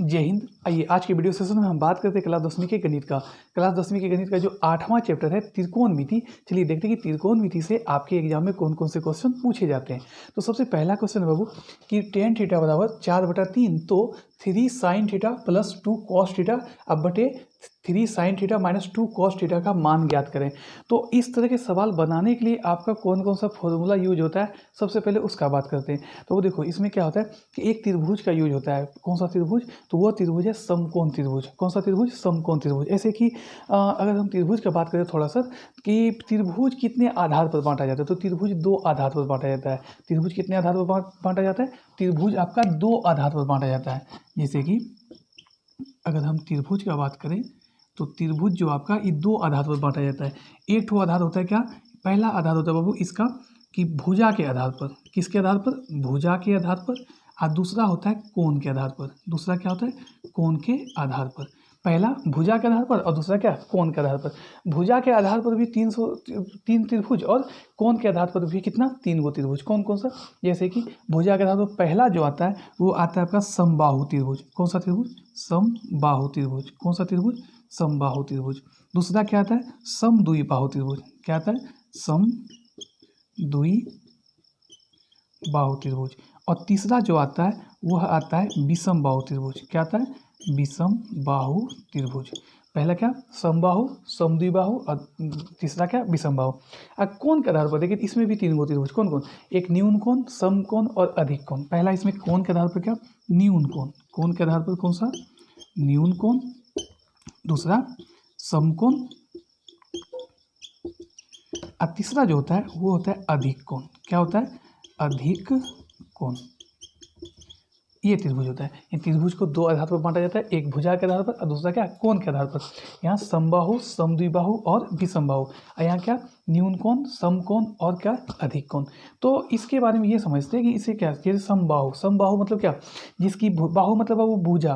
जय हिंद। आइए आज के वीडियो सेशन में हम बात करते हैं क्लास 10वीं के गणित का। क्लास 10वीं के गणित का जो 8वां चैप्टर है त्रिकोणमिति। चलिए देखते हैं कि त्रिकोणमिति से आपके एग्जाम में कौन कौन से क्वेश्चन पूछे जाते हैं। तो सबसे पहला क्वेश्चन है बाबू कि tan थीटा बराबर 4/3 तो 3 sin theta plus 2 cos theta अब बटे 3 sin theta minus 2 cos theta का मान ज्ञात करें। तो इस तरह के सवाल बनाने के लिए आपका कौन कौन सा फॉर्मूला यूज होता है, सबसे पहले उसका बात करते हैं। तो वो देखो इसमें क्या होता है कि एक त्रिभुज का यूज होता है। कौन सा त्रिभुज? तो वो त्रिभुज है समकोण त्रिभुज। कौन सा त्रिभुज? समकोण त्रिभुज। ऐसे कि अगर हम त्रिभुज का बात करें थोड़ा सा कि त्रिभुज कितने आधार पर बांटा जाता है, तो त्रिभुज 2 आधार पर बांटा जाता है। त्रिभुज कितने आधार पर बांटा जाता है? त्रिभुज आपका 2 आधार पर बांटा जाता है। जैसे कि अगर हम त्रिभुज का बात करें तो त्रिभुज जो आपका ये 2 आधार पर बांटा जाता है। एक ठो आधार होता है क्या? पहला आधार होता है बाबू इसका कि भुजा के आधार पर। किसके आधार पर? भुजा के आधार पर। और दूसरा होता है कोण के आधार पर। दूसरा क्या होता है? कोण के आधार पर। पहला भुजा के आधार पर और दूसरा क्या? कोण के आधार पर। भुजा के आधार पर भी 3 त्रिभुज और कोण के आधार पर भी कितना? 3 गो त्रिभुज। कौन कौन सा? जैसे कि भुजा के आधार पर पहला जो आता है वो आता है आपका समबाहु त्रिभुज। कौन सा त्रिभुज? समबाहु त्रिभुज। कौन सा त्रिभुज? समबाहु त्रिभुज। दूसरा क्या आता है? समद्विबाहु त्रिभुज। क्या आता है? समद्विबाहु त्रिभुज। और तीसरा जो आता है वह आता है विषमबाहु त्रिभुज। क्या आता है? विषमबाहु त्रिभुज। पहला क्या? समबाहु, समद्विबाहु और तीसरा क्या? विषमबाहु। अब कोण के आधार पर देखिए इसमें भी 3 गो त्रिभुज। कौन कौन? एक न्यून कोण, समकोण और अधिक कोण। पहला इसमें कोण के आधार पर क्या? न्यून कोण। कोण के आधार पर कौन सा? न्यून कोण। दूसरा समकोण और तीसरा जो होता है वो होता है अधिक कोण। क्या होता है? अधिक कोण। ये त्रिभुज होता है। इन त्रिभुज को 2 आधार पर बांटा जाता है, एक भुजा के आधार पर और दूसरा क्या? कोण के आधार पर। यहाँ समबाहु, समद्विबाहु और विषमबाहु। और यहाँ क्या? न्यून कोण, समकोण और क्या? अधिक कोण। तो इसके बारे में ये समझते हैं कि इसे क्या? जैसे समबाहु। समबाहु मतलब क्या? जिसकी बाहु मतलब वो भुजा,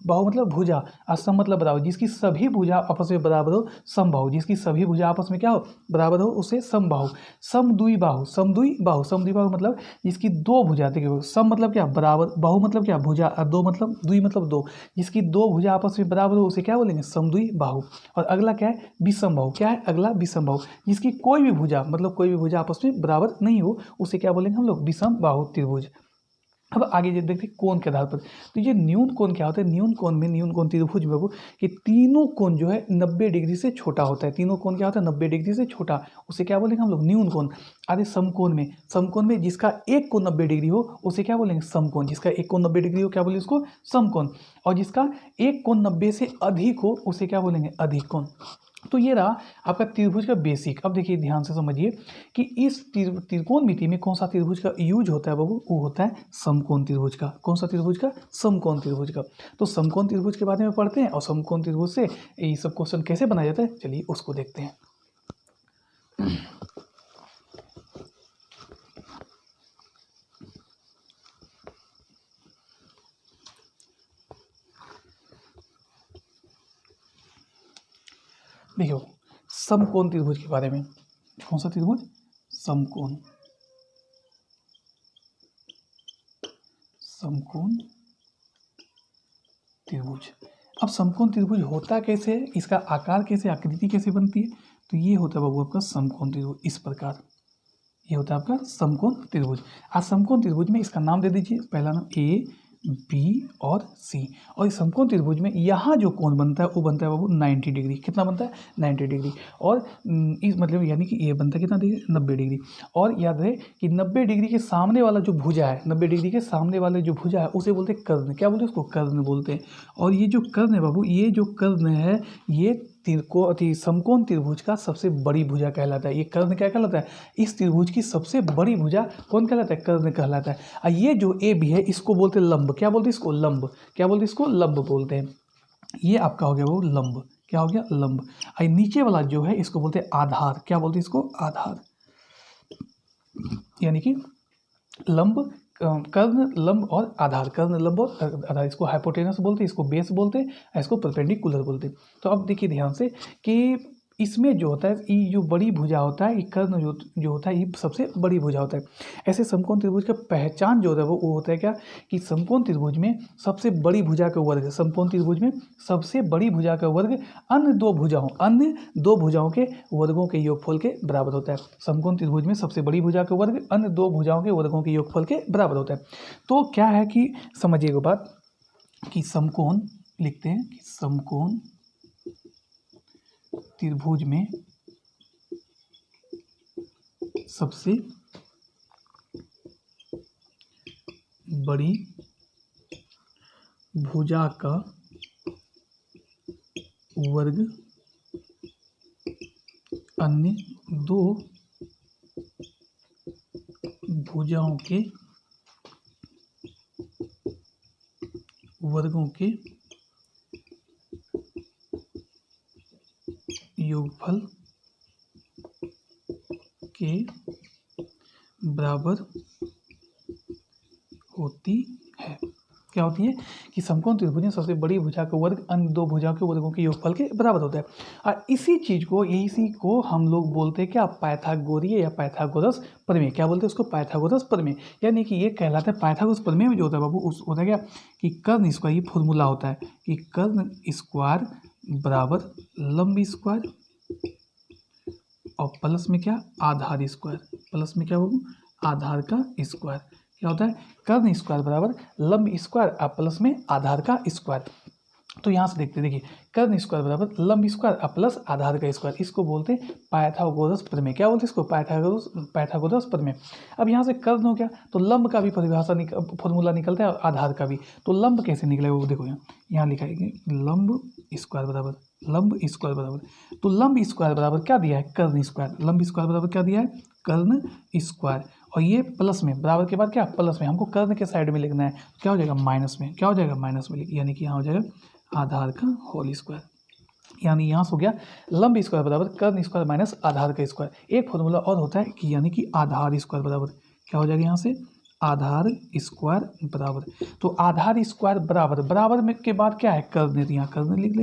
बाहु मतलब भुजा और सम मतलब बराबर। जिसकी सभी भुजा आपस में बराबर हो समबाहु। जिसकी सभी भुजा आपस में क्या हो? बराबर हो उसे समबाहु। समद्विबाहु, समद्विबाहु, समद्विबाहु मतलब जिसकी 2 भुजा। देखिए सम मतलब क्या? बराबर, बाहु मतलब क्या? भुजा और 2 मतलब द्वि मतलब 2। जिसकी 2 भुजा आपस में बराबर हो उसे क्या बोलेंगे? समद्विबाहु। और अगला क्या है? विषमबाहु। क्या है अगला? विषमबाहु। जिसकी कोई भी भुजा मतलब कोई भी भुजा आपस में बराबर नहीं हो उसे क्या बोलेंगे हम लोग? विषमबाहु त्रिभुज। अब आगे जो देखते हैं कोण के आधार पर, तो ये न्यून कोण क्या होता है? न्यून कोण में, न्यून कोण त्रिभुज में वो कि तीनों कोण जो है 90 डिग्री से छोटा होता है। तीनों कोण क्या होता है? 90 डिग्री से छोटा। उसे क्या बोलेंगे हम लोग? न्यून कोण। अरे समकोण में, समकोण में जिसका एक कोण 90 डिग्री हो उसे क्या बोलेंगे? समकोण। जिसका एक कोण 90 डिग्री हो क्या बोलेंगे उसको? समकोण। और जिसका एक कोण 90 से अधिक हो उसे क्या बोलेंगे? अधिक कोण। तो ये रहा आपका त्रिभुज का बेसिक। अब देखिए ध्यान से समझिए कि इस त्रिकोणमिति में कौन सा त्रिभुज का यूज होता है बाबू? वो होता है समकोण त्रिभुज का। कौन सा त्रिभुज का? समकोण त्रिभुज का। तो समकोण त्रिभुज के बारे में पढ़ते हैं और समकोण त्रिभुज से ये सब क्वेश्चन कैसे बनाया जाता है चलिए उसको देखते हैं। देखियो समकोण त्रिभुज के बारे में। कौन सा त्रिभुज? समकोण। समकोण त्रिभुज। अब समकोण त्रिभुज होता कैसे है, इसका आकार कैसे, आकृति कैसे बनती है? तो ये होता है बाबू आपका समकोण त्रिभुज इस प्रकार। ये होता है आपका समकोण त्रिभुज। आज समकोण त्रिभुज में इसका नाम दे दीजिए। पहला नाम ए, बी और सी। और इस समकोण त्रिभुज में यहाँ जो कोण बनता है वो बनता है बाबू 90 डिग्री। कितना बनता है? 90 डिग्री। और इस मतलब यानी कि ये बनता है कितना डिग्री? 90 डिग्री। और याद रहे कि 90 डिग्री के सामने वाला जो भुजा है, 90 डिग्री के सामने वाले जो भुजा है उसे बोलते हैं कर्ण। क्या बोलते हैं उसको? कर्ण बोलते हैं। और ये जो कर्ण है बाबू, ये जो कर्ण है ये समकोण त्रिभुज का सबसे बड़ी भुजा कहलाता है। ये कर्ण क्या कहलाता है? इस त्रिभुज की सबसे बड़ी भुजा कौन कहलाता है? कर्ण कहलाता है। और ये जो ए भी है इसको बोलते हैं लंब। क्या बोलते हैं इसको? लंब। क्या बोलते हैं इसको? लंब बोलते हैं। ये आपका हो गया वो लंब। क्या हो गया? लंब। और नीचे वाला जो है इसको बोलते हैं आधार। क्या बोलते हैं इसको? आधार। यानी कि लंब, कर्ण, लंब और आधार। कर्ण, लंब और आधार। इसको हाइपोटेनस बोलते हैं, इसको बेस बोलते हैं, इसको परपेंडिकुलर बोलते हैं। तो अब देखिए ध्यान से कि इसमें जो होता है, ये जो बड़ी भुजा होता है, ये कर्ण जो होता है, ये सबसे बड़ी भुजा होता है। ऐसे समकोण त्रिभुज का पहचान जो होता है वो होता है क्या, कि समकोण त्रिभुज में सबसे बड़ी भुजा का वर्ग, समकोण त्रिभुज में सबसे बड़ी भुजा का वर्ग अन्य दो भुजाओं के वर्गों के योगफल के बराबर होता है। समकोण त्रिभुज में सबसे बड़ी भुजा का वर्ग अन्य दो भुजाओं के वर्गों के योगफल के बराबर होता है। तो क्या है कि समझिएगा बात, कि समकोण लिखते हैं कि समकोण त्रिभुज में सबसे बड़ी भुजा का वर्ग अन्य दो भुजाओं के वर्गों के योगफल के बराबर होती है। क्या होती है, कि समकोण त्रिभुज में सबसे बड़ी भुजा का वर्ग अन्य दो भुजाओं के वर्गों के योगफल के बराबर होता है। और इसी को हम लोग बोलते हैं क्या, पाइथागोरीय या पाइथागोरस प्रमेय। क्या बोलते हैं उसको, पाइथागोरस प्रमेय। यानी कि ये कहलाता है पाइथागोरस प्रमेय में जो होता है बाबू, उस होता है क्या, कि कर्ण स्क्वायर, ये फॉर्मूला होता है कि कर्ण स्क्वायर बराबर लंब स्क्वायर और प्लस में क्या, आधार स्क्वायर, प्लस में क्या बाबू, आधार का स्क्वायर। क्या होता है, कर्ण स्क्वायर बराबर लंब स्क्वायर और प्लस में आधार का स्क्वायर। तो यहाँ से देखते हैं, देखिए कर्ण स्क्वायर बराबर लंब स्क्वायर और प्लस आधार का स्क्वायर, इसको बोलते हैं पाइथागोरस प्रमेय। क्या बोलते हैं इसको, पाइथागोरस प्रमेय। अब यहाँ से कर्ण हो गया तो लंब का भी परिभाषा फॉर्मूला निकलता है और आधार का भी। तो लंब कैसे निकलेगा वो देखो, यहाँ लिखा है कि लंब स्क्वायर बराबर तो लंब स्क्वायर बराबर क्या दिया है, कर्ण स्क्वायर। लंब स्क्वायर बराबर क्या दिया है, कर्ण स्क्वायर। और ये प्लस में, बराबर के बाद क्या, प्लस में, हमको कर्ण के साइड में लिखना है, क्या हो जाएगा माइनस में, क्या हो जाएगा माइनस में, यानी कि यहाँ हो जाएगा आधार का होल स्क्वायर। यानी यहाँ से हो गया लंब स्क्वायर बराबर कर्ण स्क्वायर माइनस आधार का स्क्वायर। एक फॉर्मूला और होता है कि यानी कि आधार स्क्वायर बराबर क्या हो जाएगा, यहाँ से आधार स्क्वायर बराबर। तो आधार स्क्वायर बराबर में के बाद क्या है, कर्ण, यहाँ कर्ण लिख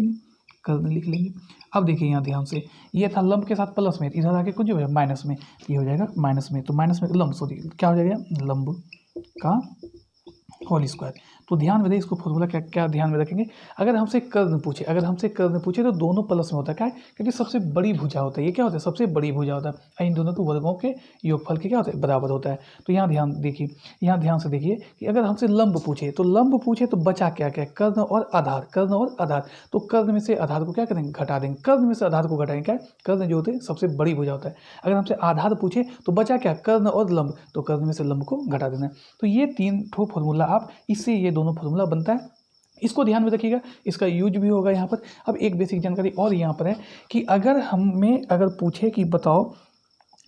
लेंगे। अब देखिए यहाँ ध्यान से, ये था लंब के साथ प्लस में, इधर आके कुछ जो है माइनस में, ये हो जाएगा माइनस में। तो माइनस में लंब, सॉरी क्या हो जाएगा, लंब का होल स्क्वायर। तो ध्यान में रहे, इसको फॉर्मूला क्या ध्यान में रखेंगे। अगर हमसे कर्ण पूछे तो दोनों प्लस में होता है, क्या है, क्योंकि सबसे बड़ी भुजा होता है, ये क्या होता है, सबसे बड़ी भुजा होता है। इन दोनों के वर्गों के योगफल के क्या होता है, बराबर होता है। तो यहाँ ध्यान से देखिए कि अगर हमसे लंब पूछे तो बचा क्या क्या, कर्ण और आधार। तो कर्ण में से आधार को क्या करेंगे, घटा देंगे, कर्ण में से आधार को घटाएंगे, क्या कर्ण जो होते हैं सबसे बड़ी भुजा होता है। अगर हमसे आधार पूछे तो बचा क्या, कर्ण और लंब, तो कर्ण में से लंब को घटा देना है। तो ये 3 ठो फॉर्मूला आप, इससे ये दोनों फॉर्मूला बनता है, इसको ध्यान में रखिएगा, इसका यूज भी होगा यहाँ पर। अब एक बेसिक जानकारी और यहाँ पर है कि अगर पूछे कि बताओ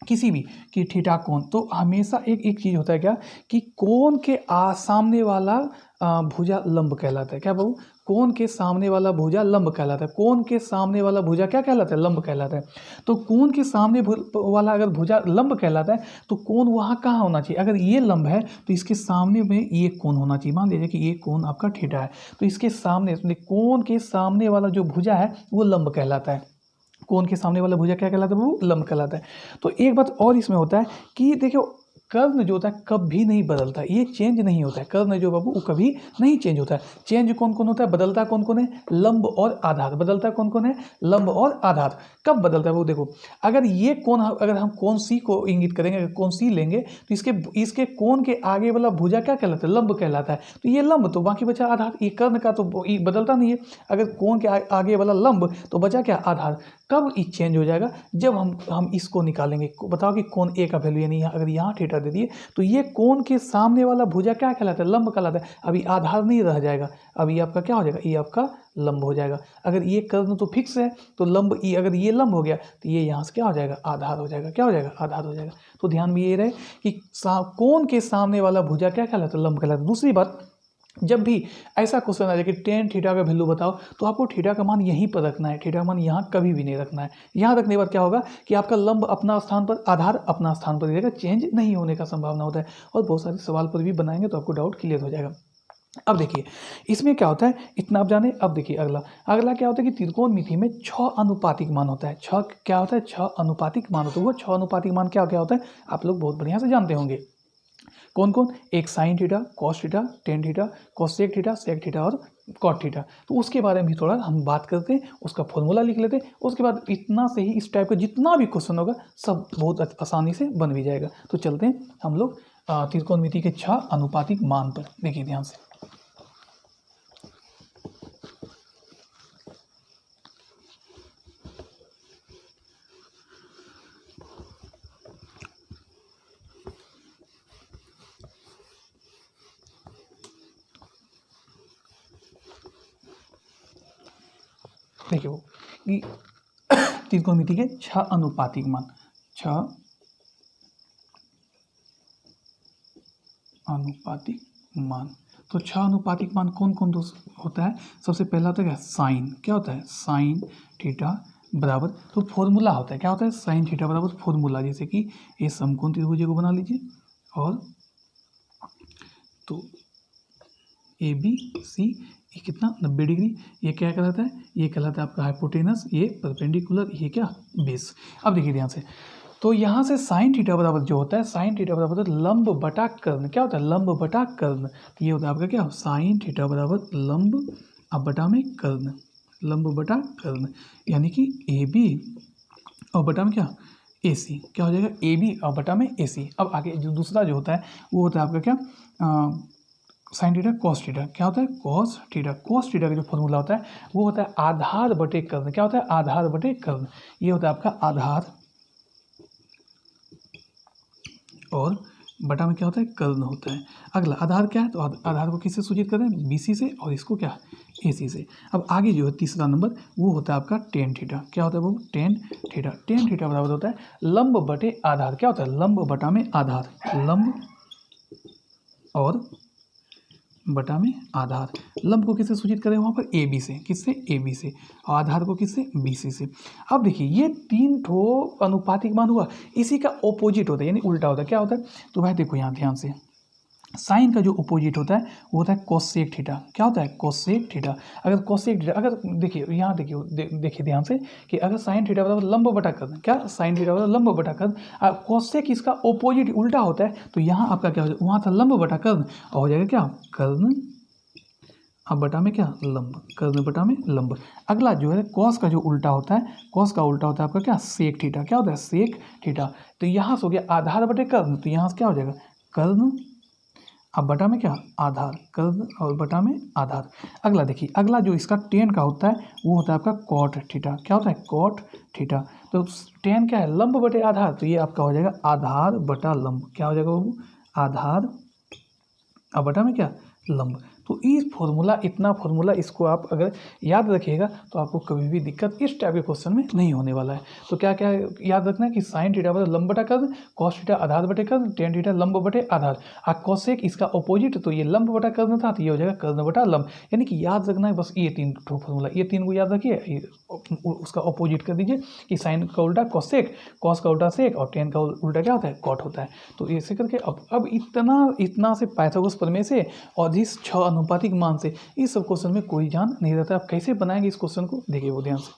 किसी भी कि थीटा कोण, तो हमेशा एक चीज़ होता है क्या, कि कोण के सामने वाला भुजा लंब कहलाता है। क्या बाबू, कोण के सामने वाला भुजा लंब कहलाता है। कोण के सामने वाला भुजा क्या कहलाता है, लंब कहलाता है। तो कोण के सामने वाला अगर भुजा लंब कहलाता है तो कोण वहाँ कहाँ होना चाहिए, अगर ये लंब है तो इसके सामने में ये कोण होना चाहिए। मान लीजिए कि ये कोण आपका थीटा है, तो इसके सामने, कोण के सामने वाला जो भुजा है वो लंब कहलाता है। कोण के सामने वाला भुजा क्या कहलाता है, वो लंब कहलाता है। तो एक बात और इसमें होता है कि देखो, कर्ण जो होता है कभी नहीं बदलता, ये चेंज नहीं होता है। कर्ण जो बाबू वो कभी नहीं चेंज होता है। चेंज कौन कौन होता है, बदलता कौन कौन है, लंब और आधार। बदलता कौन कौन है, लंब और आधार। कब बदलता है वो देखो, अगर ये कोण, अगर हम कोण सी को इंगित करेंगे, अगर कोण सी लेंगे तो इसके कोण के आगे वाला भुजा क्या कहलाता है, लंब कहलाता है। तो ये लंब, तो बाकी बचा आधार। ये कर्ण का तो ये बदलता नहीं है, अगर कोण के आगे वाला लंब तो बचा क्या, आधार। कब ये चेंज हो जाएगा, जब हम इसको निकालेंगे। बताओ कि कोण ए का वैल्यू, यानी अगर यहाँ थीटा दे दिए तो ये कोण के सामने वाला भुजा क्या कहलाता है, लंब कहलाता है। अभी आधार नहीं रह जाएगा, अभी आपका क्या हो जाएगा, ये आपका लंब हो जाएगा। अगर ये कर्ण तो फिक्स है तो लंब, ये अगर ये लंब हो गया तो ये यहाँ से क्या हो जाएगा, आधार हो जाएगा। क्या हो जाएगा, आधार हो जाएगा। तो ध्यान में ये रहे कि कोण के सामने वाला भुजा क्या कहलाता है, लंब कहलाता है। दूसरी बात, जब भी ऐसा क्वेश्चन आ जाए कि टेन थीटा का वैल्यू बताओ, तो आपको थीटा का मान यहीं पर रखना है, थीटा का मान यहाँ कभी भी नहीं रखना है। यहाँ रखने के बाद क्या होगा कि आपका लंब अपना स्थान पर, आधार अपना स्थान पर रहेगा, चेंज नहीं होने का संभावना होता है। और बहुत सारे सवाल पर भी बनाएंगे तो आपको डाउट क्लियर हो जाएगा। अब देखिए इसमें क्या होता है, इतना आप जाने। अब देखिए अगला अगला क्या होता है कि त्रिकोणमिति में 6 अनुपातिक मान होता है। 6 क्या होता है, 6 अनुपातिक मान होता है। वो 6 अनुपातिक मान क्या क्या होता है आप लोग बहुत बढ़िया से जानते होंगे। कौन कौन, एक sine theta, cos theta, tan theta, cosec theta, sec theta और कॉट थीटा। तो उसके बारे में भी थोड़ा हम बात करते हैं, उसका फॉर्मूला लिख लेते हैं। उसके बाद इतना से ही इस टाइप का जितना भी क्वेश्चन होगा सब बहुत आसानी से बन भी जाएगा। तो चलते हैं हम लोग त्रिकोणमिति के 6 अनुपातिक मान पर। देखिए ध्यान से, देखिए वो कि त्रिकोणमिति के 6 अनुपातिक मान, 6 अनुपातिक मान। तो 6 अनुपातिक मान कौन कौन होता है। सबसे पहला होता है क्या, साइन। क्या होता है, साइन थीटा बराबर, तो फॉर्मूला होता है, क्या होता है, साइन थीटा बराबर फॉर्मूला। जैसे कि ये समकोण त्रिभुज को बना लीजिए, और तो ए बी सी, ये कितना 90 डिग्री, ये क्या कहलाता है, ये कहलाता है आपका हाइपोटेनस, ये परपेंडिकुलर, ये क्या बेस। अब देखिए ध्यान से, तो यहाँ से साइन थीटा बराबर जो होता है, साइन थीटा बराबर होता है लंब बटा कर्ण। क्या होता है, लंब बटा कर्ण। तो ये होता है आपका क्या, साइन थीटा बराबर लंब अब बटा में कर्ण, लंब बटा कर्ण, यानी कि ए बी और बटा में क्या, ए सी। क्या हो जाएगा, ए बी और बटा में ए सी। अब आगे जो दूसरा जो होता है वो होता है आपका क्या, साइन थीटा कॉस थीटा। क्या होता है, कॉस थीटा। कॉस थीटा का जो फॉर्मूला होता है वो होता है आधार बटे कर्ण। क्या होता है, आधार बटे कर्ण। ये होता है आपका आधार, और बटा में क्या होता है, कर्ण होता है। अगला आधार क्या है, तो आधार को किससे सूचित करें, बीसी से, और इसको क्या, एसी से। अब आगे जो है तीसरा नंबर वो होता है आपका टेन थीटा। क्या होता है वो, टेन थीटा। टेन थीटा बराबर होता है लंब बटे आधार। क्या होता है, लंब बटा में आधार, लंब और बटा में आधार। लंब को किससे सूचित करें वहाँ पर, ए बी से। किससे, ए बी से। और आधार को किससे, बी सी से। अब देखिए ये 3 ठो अनुपातिक मान हुआ, इसी का ऑपोजिट होता है, यानी उल्टा होता है। क्या होता है, तो भाई देखो यहाँ ध्यान से, साइन का जो अपोजिट होता है वो होता है कोसेक थीटा। क्या होता है, कोसेक थीटा। अगर कोसेक थीटा, अगर देखिए यहाँ देखिए देखिए ध्यान से कि अगर साइन थीटा बराबर लंब बटा कर्ण, क्या साइन थीटा बराबर लंब बटा कर्ण, कोसेक इसका अपोजिट उल्टा होता है, तो यहाँ आपका क्या हो जाएगा, वहाँ था लंब बटा कर्ण और हो जाएगा क्या, कर्ण अब बटा में क्या, लंब, कर्ण बटा में लंब। अगला जो है कॉस का जो उल्टा होता है, कॉस का उल्टा होता है आपका क्या, सेक थीटा। क्या होता है, सेक थीटा। तो यहाँ से हो गया आधार बटे कर्ण, तो यहाँ से क्या हो जाएगा, कर्ण अब बटा में क्या, आधार, कर्ण और बटा में आधार। अगला देखिए, अगला जो इसका टेन का होता है वो होता है आपका कॉट थीटा। क्या होता है, कॉट थीटा। तो टेन क्या है, लंब बटे आधार, तो ये आपका हो जाएगा आधार बटा लंब। क्या हो जाएगा वो, आधार अब बटा में क्या, लंब। तो इस फॉर्मूला, इतना फॉर्मूला इसको आप अगर याद रखिएगा तो आपको कभी भी दिक्कत इस टाइप के क्वेश्चन में नहीं होने वाला है। तो क्या क्या याद रखना है कि साइन थीटा बटे लंब बटा कर्ण, कॉस थीटा आधार बटे कर्ण, टेन थीटा लंब बटे आधार, और कोसेक इसका अपोजिट, तो ये लंब बटा कर्ण था, तो ये हो जाएगा कर्ण बटा लंब। यानी कि याद रखना है बस ये 3 फॉर्मूला, ये 3 को याद रखिए, उसका अपोजिट कर दीजिए कि साइन का उल्टा कोसेक, कॉस का उल्टा सेक, और टेन का उल्टा क्या होता है, कॉट होता है। तो ऐसे करके अब इतना से पाइथागोरस प्रमेय से और इस 6 अनुपातिक मान से इस सब क्वेश्चन में कोई जान नहीं रहता। आप कैसे बनाएंगे इस क्वेश्चन को, देखिए वो ध्यान से।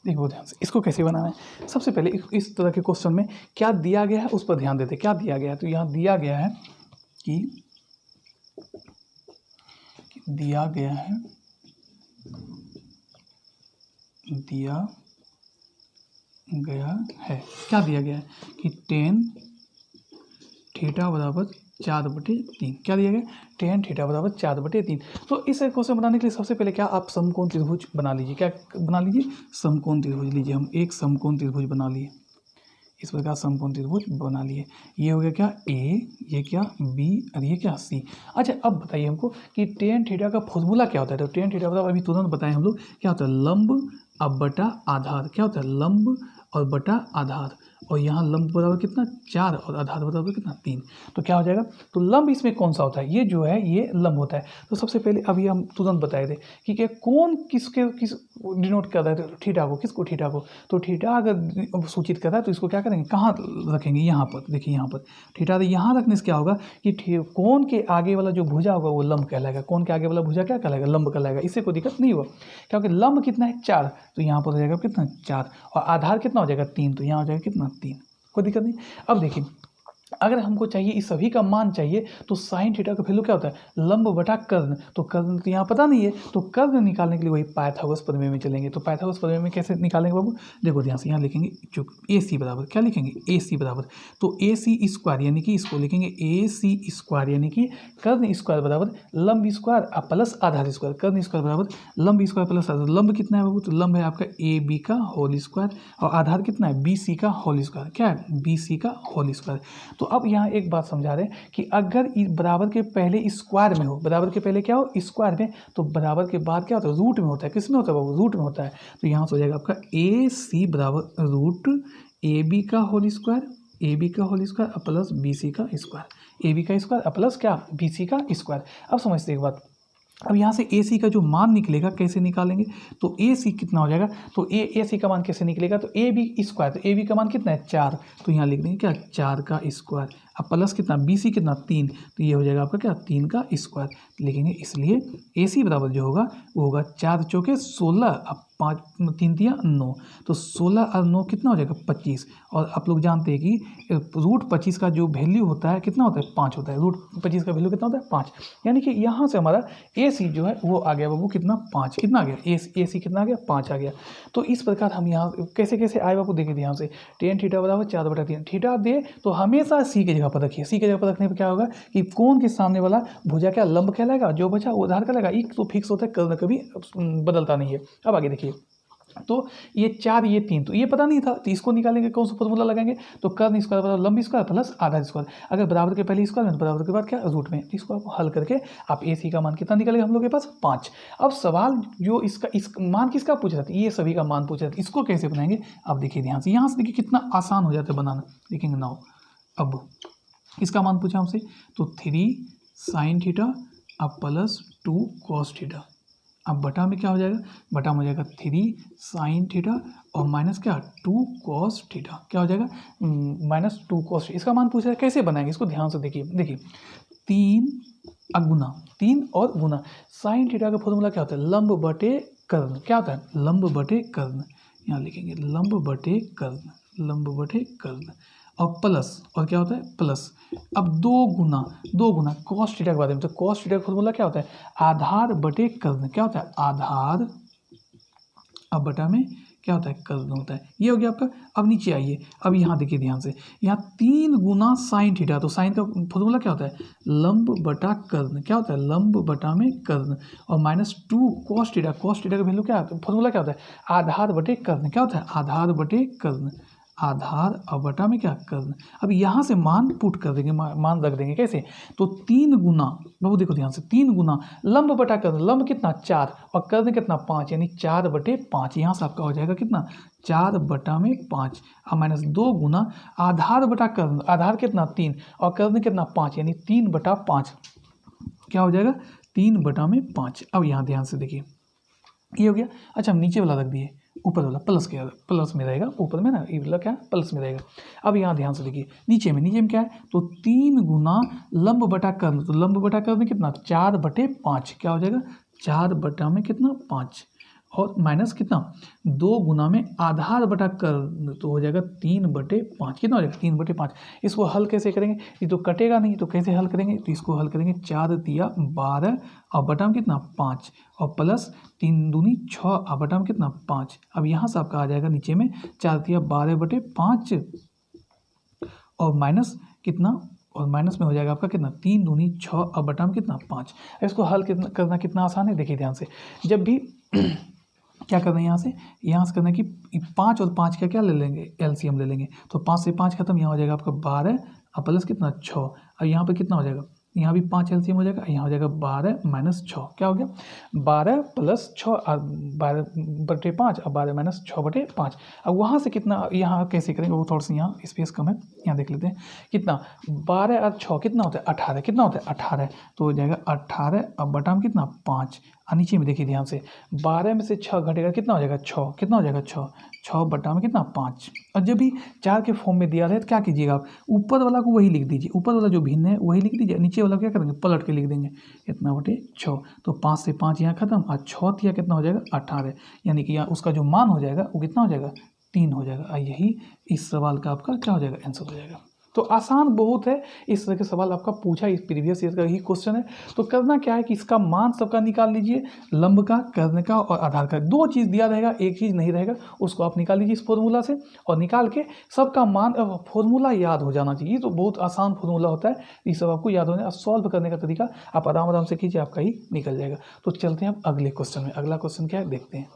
देखो ध्यान से, इसको कैसे बनाना है। सबसे पहले इस तरह के क्वेश्चन में क्या दिया गया है उस पर ध्यान देते। क्या दिया गया है, तो यहाँ दिया गया है कि दिया गया है क्या दिया गया है कि टेन थीटा बराबर 4/3। क्या दिया गया, टेन थीटा बराबर 4/3। तो इस क्वेश्चन बनाने के लिए सबसे पहले क्या आप समकोण त्रिभुज बना लीजिए। क्या बना लीजिए, समकोण त्रिभुज लीजिए। हम एक समकोण त्रिभुज बना लिए, इस प्रकार समकोण त्रिभुज बना लिए। ये हो गया क्या ए, ये क्या बी और ये क्या सी। अच्छा अब बताइए हमको कि टेन थीटा का फॉर्मूला क्या होता है। तो टेन थीटा मतलब अभी तुरंत बताएं हम लोग क्या होता है, लंब अब बटा आधार। क्या होता है, लंब और बटा आधार। और यहाँ लंब बराबर कितना 4 और आधार बराबर कितना 3। तो क्या हो जाएगा, तो लंब इसमें कौन सा होता है, ये जो है ये लंब होता है। तो सबसे पहले अभी हम तुरंत बताए थे कि क्या कौन किस डिनोट कर रहा है, तो थीटा को, किसको, थीटा को। तो थीटा अगर सूचित कर रहा है तो इसको क्या करेंगे, कहाँ रखेंगे, यहाँ पर। देखिए यहाँ पर थीटा यहाँ रखने से क्या होगा कि कोण के आगे वाला जो भुजा होगा वो लंब कहलाएगा। कोण के आगे वाला भुजा क्या कहलाएगा, लंब कहलाएगा। इससे कोई दिक्कत नहीं होगा क्योंकि लंब कितना है 4, तो यहाँ पर हो जाएगा कितना 4 और आधार कितना हो जाएगा 3, तो यहाँ हो जाएगा कितना 3। कोई दिक्कत नहीं। अब देखिए अगर हमको चाहिए इस सभी का मान चाहिए तो साइन थीटा का वैल्यू क्या होता है, लंब बटा कर्ण। तो कर्ण तो यहाँ पता नहीं है, तो कर्ण निकालने के लिए वही पाइथागोरस प्रमेय में चलेंगे। तो पाइथागोरस प्रमेय में कैसे निकालेंगे बाबू, देखो ध्यान से यहाँ लिखेंगे जो ए सी बराबर क्या लिखेंगे, ए सी बराबर, तो ए सी स्क्वायर यानी कि इसको लिखेंगे ए सी स्क्वायर यानी कि कर्ण स्क्वायर बराबर लंब स्क्वायर प्लस आधार स्क्वायर। कर्ण स्क्वायर बराबर लंब स्क्वायर प्लस आधार। लंब कितना है बाबू, तो लंब है आपका ए बी का होल स्क्वायर और आधार कितना है बी सी का होल स्क्वायर। क्या है, बी सी का होल स्क्वायर। तो अब यहाँ एक बात समझा रहे हैं कि अगर बराबर के पहले स्क्वायर में हो, बराबर के पहले क्या हो स्क्वायर में, तो बराबर के बाद क्या होता है रूट में होता है। किस में होता है बाबू, रूट में होता है। तो यहाँ से हो जाएगा आपका ए सी बराबर रूट ए बी का होल स्क्वायर, ए बी का whole square plus B C का स्क्वायर, ए बी का स्क्वायर प्लस क्या बी सी का स्क्वायर। अब समझते एक बात, अब यहाँ से ए सी का जो मान निकलेगा कैसे निकालेंगे, तो ए सी कितना हो जाएगा, तो ए सी का मान कैसे निकलेगा, तो ए बी स्क्वायर, तो ए बी का मान कितना है 4, तो यहाँ लिख देंगे क्या 4 का स्क्वायर अब प्लस कितना बी सी कितना 3, तो ये हो जाएगा आपका क्या 3 का स्क्वायर लिखेंगे। इसलिए ए सी बराबर जो होगा वो होगा 4 चौके 16 अब 5 3 दिया 9, तो 16 और 9 कितना हो जाएगा 25। और आप लोग जानते हैं कि रूट 25 का जो वैल्यू होता है कितना होता है 5 होता है। रूट 25 का वैल्यू कितना होता है 5, यानी कि यहाँ से हमारा ए सी जो है वो आ गया बाबू कितना 5, कितना आ गया ए सी कितना आ गया 5 आ गया। तो इस प्रकार हम यहाँ कैसे कैसे आए बाबू देखिए ध्यान से, टेन थीटा बराबर 4/3 थीटा दे तो हमेशा सी के जगह पर रखिए। सी के जगह पर रखने पर क्या होगा कि कोण के सामने वाला भुजा क्या लंब कहलाएगा, जो बचा वो आधार कहलाएगा। एक तो फिक्स होता है, कर्ण कभी बदलता नहीं है। अब आगे देखिए, तो ये 4 ये 3 तो ये पता नहीं था, तो इसको निकालेंगे कौन सा फॉर्मूला लगाएंगे, तो कर्ण स्क्वायर बराबर लंब स्क्वायर प्लस आधार स्क्वायर। अगर बराबर के पहले स्क्वायर में बराबर के बाद क्या रूट में, तो इसको आप हल करके आप ए सी का मान कितना निकलेगा हम लोग के पास 5। अब सवाल जो इसका इस मान किसका पूछ रहा था, ये सभी का मान पूछ रहा था, इसको कैसे बनाएंगे। अब देखिए ध्यान से, यहाँ से देखिए कितना आसान हो जाता है बनाना। देखेंगे नाउ अब इसका मान पूछा हमसे, तो 3 साइन थीटा अब प्लस 2 कॉस थीटा। अब बटा में क्या हो जाएगा, बटा में हो जाएगा 3 साइन थीटा और माइनस क्या 2 कॉस थीटा। क्या हो जाएगा माइनस 2 कॉस। इसका मान पूछ रहा है कैसे बनाएंगे, इसको ध्यान से देखिए। देखिए 3 अगुना 3 और गुना साइन थीटा का फॉर्मूला क्या होता है लंब बटे कर्ण। क्या होता है लंब बटे कर्ण, यहाँ लिखेंगे लंब बटे कर्ण, लंब बटे कर्ण और प्लस और क्या होता है प्लस। अब 2 गुना कॉस थीटा के बारे में, तो कॉस थीटा का फॉर्मूला क्या होता है आधार बटे कर्ण। क्या होता है आधार अब बटा में क्या होता है कर्ण होता है। ये हो गया आपका। अब नीचे आइए, अब यहाँ देखिए ध्यान से, यहाँ 3 गुना साइन थीटा, तो साइन का फॉर्मूला क्या होता है लंब बटा कर्ण। क्या होता है लंब बटा में कर्ण और minus 2 cos theta. Cos theta का वैल्यू क्या फॉर्मूला क्या होता है आधार बटे कर्ण। क्या होता है आधार बटे कर्ण, आधार और बटा में क्या कर्ण। अब यहाँ से मान पुट कर देंगे, मान रख देंगे कैसे, तो 3 गुना बाबू देखो ध्यान से 3 गुना लंब बटा कर्ण, लंब कितना 4 और कर्ण कितना 5 यानी 4/5। यहाँ से आपका हो जाएगा कितना 4/5 और माइनस 2 गुना आधार बटा कर्ण, आधार कितना 3 और कर्ण कितना 5 यानी 3/5। क्या हो जाएगा 3/5। अब यहाँ ध्यान से देखिए ये हो गया। अच्छा हम नीचे वाला रख दिए, ऊपर वाला प्लस में रहेगा, ऊपर में ना ये वाला क्या प्लस में रहेगा। अब यहाँ ध्यान से देखिए नीचे में क्या है, तो 3 गुना लंब बटा कर्ण, तो लंब बटा कर्ण कितना 4/5। क्या हो जाएगा 4 बटा में कितना 5 और माइनस कितना 2 गुना में आधार बटा कर्ण, तो हो जाएगा 3/5। कितना हो जाएगा 3/5। इसको हल कैसे करेंगे, ये तो कटेगा नहीं, तो कैसे हल करेंगे, तो इसको हल करेंगे 4 दिया 12 और बटा में कितना 5 और प्लस 3 दूनी 6 और बटा में कितना 5। अब यहाँ से आपका आ जाएगा नीचे में 4 दिया 12/5 और माइनस कितना, और माइनस में हो जाएगा आपका कितना 3 दूनी 6 और बटा में कितना 5। इसको हल करना कितना आसान है, देखिए ध्यान से, जब भी क्या करना है यहाँ से करना है कि 5 और 5 का क्या ले लेंगे, एलसीएम ले लेंगे। तो 5 से 5 खत्म, यहाँ हो जाएगा आपका 12 और प्लस कितना 6। और यहाँ पे कितना हो जाएगा, यहाँ भी 5 एलसीएम हो जाएगा, यहाँ हो जाएगा 12 माइनस 6। क्या हो गया 12 प्लस 6 और 12/5 और 12 माइनस 6/5। अब वहाँ से कितना, यहाँ कैसे करेंगे वो थोड़ा सा यहाँ स्पेस कम है, यहाँ देख लेते हैं कितना 12 और 6 कितना होता है 18, कितना होता है 18। तो हो जाएगा 18 और बटा में कितना 5। और नीचे में देखिए ध्यान से 12 में से 6 घटेगा कितना हो जाएगा 6, कितना हो जाएगा 6 बटा में कितना 5। और जब भी 4 के फॉर्म में दिया रहे तो क्या कीजिएगा आप, ऊपर वाला को वही लिख दीजिए, ऊपर वाला जो भिन्न है वही लिख दीजिए, नीचे वाला क्या करेंगे पलट के लिख देंगे इतना बटे 6। तो 5 से 5 यहाँ खत्म और 6 या कितना हो जाएगा 18, यानी कि यहाँ उसका जो मान हो जाएगा वो कितना हो जाएगा 3 हो जाएगा। और यही इस सवाल का आपका क्या हो जाएगा आंसर हो जाएगा। तो आसान बहुत है, इस तरह के सवाल आपका पूछा इस प्रीवियस ईयर का ही क्वेश्चन है। तो करना क्या है कि इसका मान सबका निकाल लीजिए, लंब का, कर्ण का और आधार का। 2 चीज़ दिया रहेगा, एक चीज़ नहीं रहेगा, उसको आप निकाल लीजिए इस फॉर्मूला से और निकाल के सबका मान। फॉर्मूला याद हो जाना चाहिए, तो बहुत आसान फॉर्मूला होता है, ये सब आपको याद होना है। सॉल्व करने का तरीका आप आराम आराम से कीजिए, आपका ही निकल जाएगा। तो चलते हैं अब अगले क्वेश्चन में। अगला क्वेश्चन क्या है देखते हैं।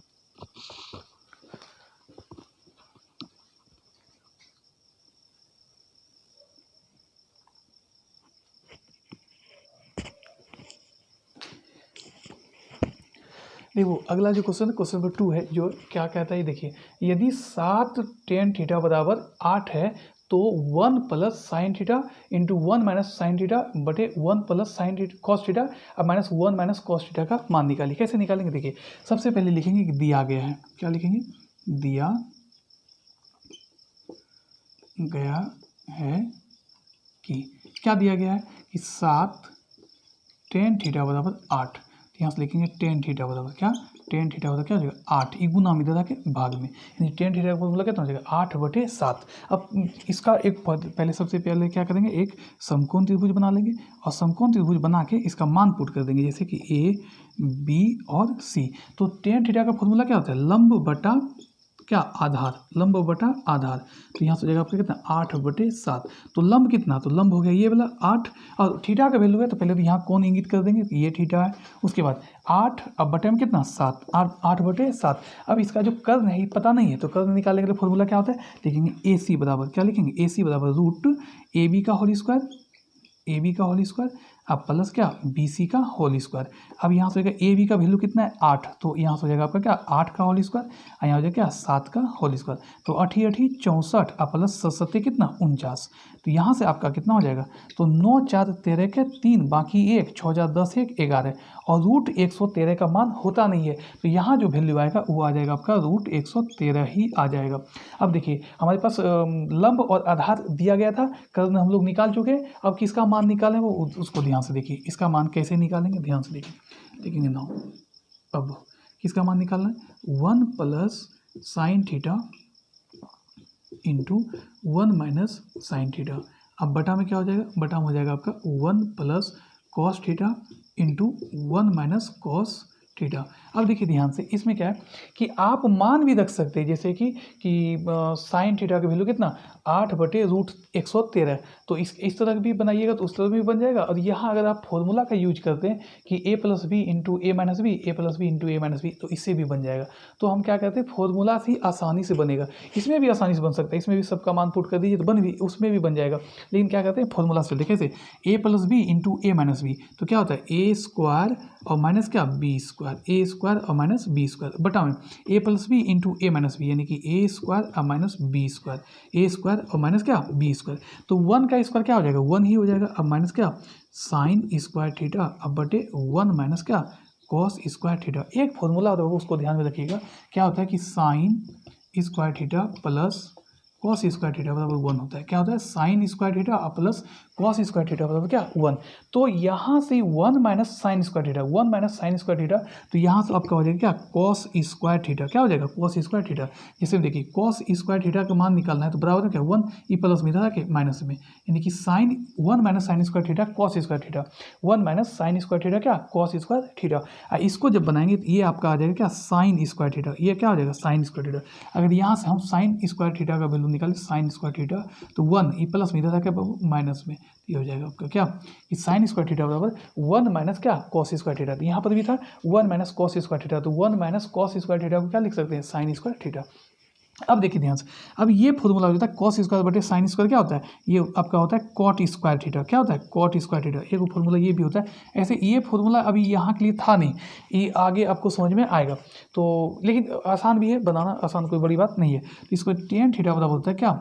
देखो अगला जो क्वेश्चन है क्वेश्चन नंबर 2 है, जो क्या कहता है देखिए, यदि 7 tan थीटा बराबर 8 है तो 1 plus sign theta into 1 minus sine theta बटे 1 प्लस साइन कॉस थीटा अब माइनस 1 माइनस कॉस थीटा का मान निकालिए। कैसे निकालेंगे देखिए, सबसे पहले लिखेंगे कि दिया गया है, क्या लिखेंगे, दिया गया है कि, क्या दिया गया है कि 7 tan थीटा बराबर 8, यहाँ से लिखेंगे tan थीटा बराबर क्या, tan थीटा बराबर क्या हो जाएगा 8, ये गुना में दे रहा के भाग में, यानी tan थीटा का फॉर्मूला कितना हो जाएगा 8/7। अब इसका एक पहले सबसे पहले क्या करेंगे, एक समकोण त्रिभुज बना लेंगे और समकोण त्रिभुज बना के इसका मान पुट कर देंगे, जैसे कि A B और C। तो tan थीटा का फॉर्मूला क्या होता है, लंब बटा क्या आधार, लंब बटा आधार। तो यहाँ से हो जाएगा आपका कितना 8/7। तो लंब कितना, तो लंब हो गया ये वाला 8 और थीटा का वैल्यू है, तो पहले तो यहाँ कौन इंगित कर देंगे, ये थीटा है। उसके बाद 8 अब बटे में कितना 7, 8/7। अब इसका जो कर्ण है पता नहीं है, तो कर्ण निकालने के लिए फॉर्मूला क्या होता है, लिखेंगे AC बराबर क्या लिखेंगे, AC बराबर रूट AB का होल स्क्वायर, AB का होल स्क्वायर अब प्लस क्या BC का होल स्क्वायर। अब यहाँ से हो जाएगा AB का वैल्यू कितना है 8, तो यहाँ से हो जाएगा आपका क्या 8 का होल स्क्वायर और यहाँ हो जाएगा क्या 7 का होल स्क्वायर। तो 8 8 64 और प्लस 7 कितना 49। तो यहाँ से आपका कितना हो जाएगा, तो 9 4 13 के 3 बाकी 1 6 4 10 1 11 और रूट 113 का मान होता नहीं है, तो यहाँ जो वैल्यू आएगा वो आ जाएगा आपका रूट 113 ही आ जाएगा। अब देखिए हमारे पास लंब और आधार दिया गया था, कर्ण हम लोग निकाल चुके हैं। अब किसका मान निकालें वो उसको ध्यान से देखिए, इसका मान कैसे निकालेंगे ध्यान से देखिए, देखेंगे ना। अब किसका मान निकालना है, 1 plus sign theta into 1 minus sine theta. अब बटा में क्या हो जाएगा, बटा में हो जाएगा आपका 1 plus cos theta into 1 minus cos theta. अब देखिए ध्यान से, इसमें क्या है कि आप मान भी रख सकते हैं, जैसे कि साइन थीटा का वैल्यू कितना 8/√113। तो इस तरह भी बनाइएगा तो उस तरह भी बन जाएगा। और यहाँ अगर आप फॉर्मूला का यूज करते हैं कि A plus B into A minus B, A plus B into A minus B, तो इससे भी बन जाएगा। तो हम क्या कहते हैं, फॉर्मूला से ही आसानी से बनेगा। इसमें भी आसानी से बन सकता है, इसमें भी सबका मान पुट कर दीजिए तो बन भी उसमें भी बन जाएगा। लेकिन क्या कहते हैं फॉर्मूला से देखिए से A plus B into A minus B, तो क्या होता है A स्क्वायर और माइनस क्या B स्क्वायर, A स्क्वायर और माइनस B स्क्वायर बटा में A plus B into A minus B, यानी कि A स्क्वायर और minus B square, A square और माइनस क्या B स्क्वायर। तो 1 का स्क्वायर क्या हो जाएगा 1 ही हो जाएगा। अब माइनस क्या साइन स्क्वायर थीटा अब बटे 1 माइनस क्या कॉस स्क्वायर थीटा। एक फॉर्मूला होता है उसको ध्यान में रखिएगा, क्या होता है कि sign square theta plus cos square theta बराबर 1 होता है। क्या होता है sign square theta plus cos square theta बराबर क्या 1। तो यहाँ से 1 minus sine square theta, 1 minus sine square theta, तो यहाँ से आपका हो जाएगा क्या कॉस स्क्वायर थीटा। क्या हो जाएगा कॉस स्क्वायर थीटा। जैसे देखिए कॉस स्क्वायर थीटा का मान निकालना है तो बराबर है क्या 1 ई प्लस में था कि माइनस में, यानी कि sine 1 minus sine square theta cos square theta, 1 minus sine square theta क्या कॉस स्क्वायर थीटा। इसको जब बनाएंगे तो ये आपका आ जाएगा क्या साइन स्क्वायर थीटा, ये क्या हो जाएगा साइन स्क्वायर थीटा। अगर यहाँ से हम साइन स्क्वायर थीटा का वैल्यू निकालें साइन स्क्वायर थीटा, तो 1 ये प्लस में, इधर था क्या बाबू माइनस में, ये हो जाएगा आपका क्या कि साइन स्क्वायर थीटा बराबर 1 माइनस क्या कॉस स्क्वायर थीटा। तो यहाँ पर भी था 1 माइनस कॉस स्क्वायर थीटा, तो 1 माइनस कॉस स्क्वायर थीटा को क्या लिख सकते हैं साइन स्क्वायर थीटा। अब देखिए ध्यान से, अब ये फॉर्मूला हो जाता है कॉस स्क्वायर बटे साइन स्क्वायर, क्या होता है ये आपका होता है कॉट स्क्वायर थीटा, क्या होता है कॉट स्क्वायर थीटा, एक फॉर्मूला ये भी होता है। ऐसे ये फॉर्मूला अभी यहाँ के लिए था नहीं, ये आगे आपको समझ में आएगा, तो लेकिन आसान भी है बनाना, आसान कोई बड़ी बात नहीं है। तो इसको टेन थीटा बराबर होता है क्या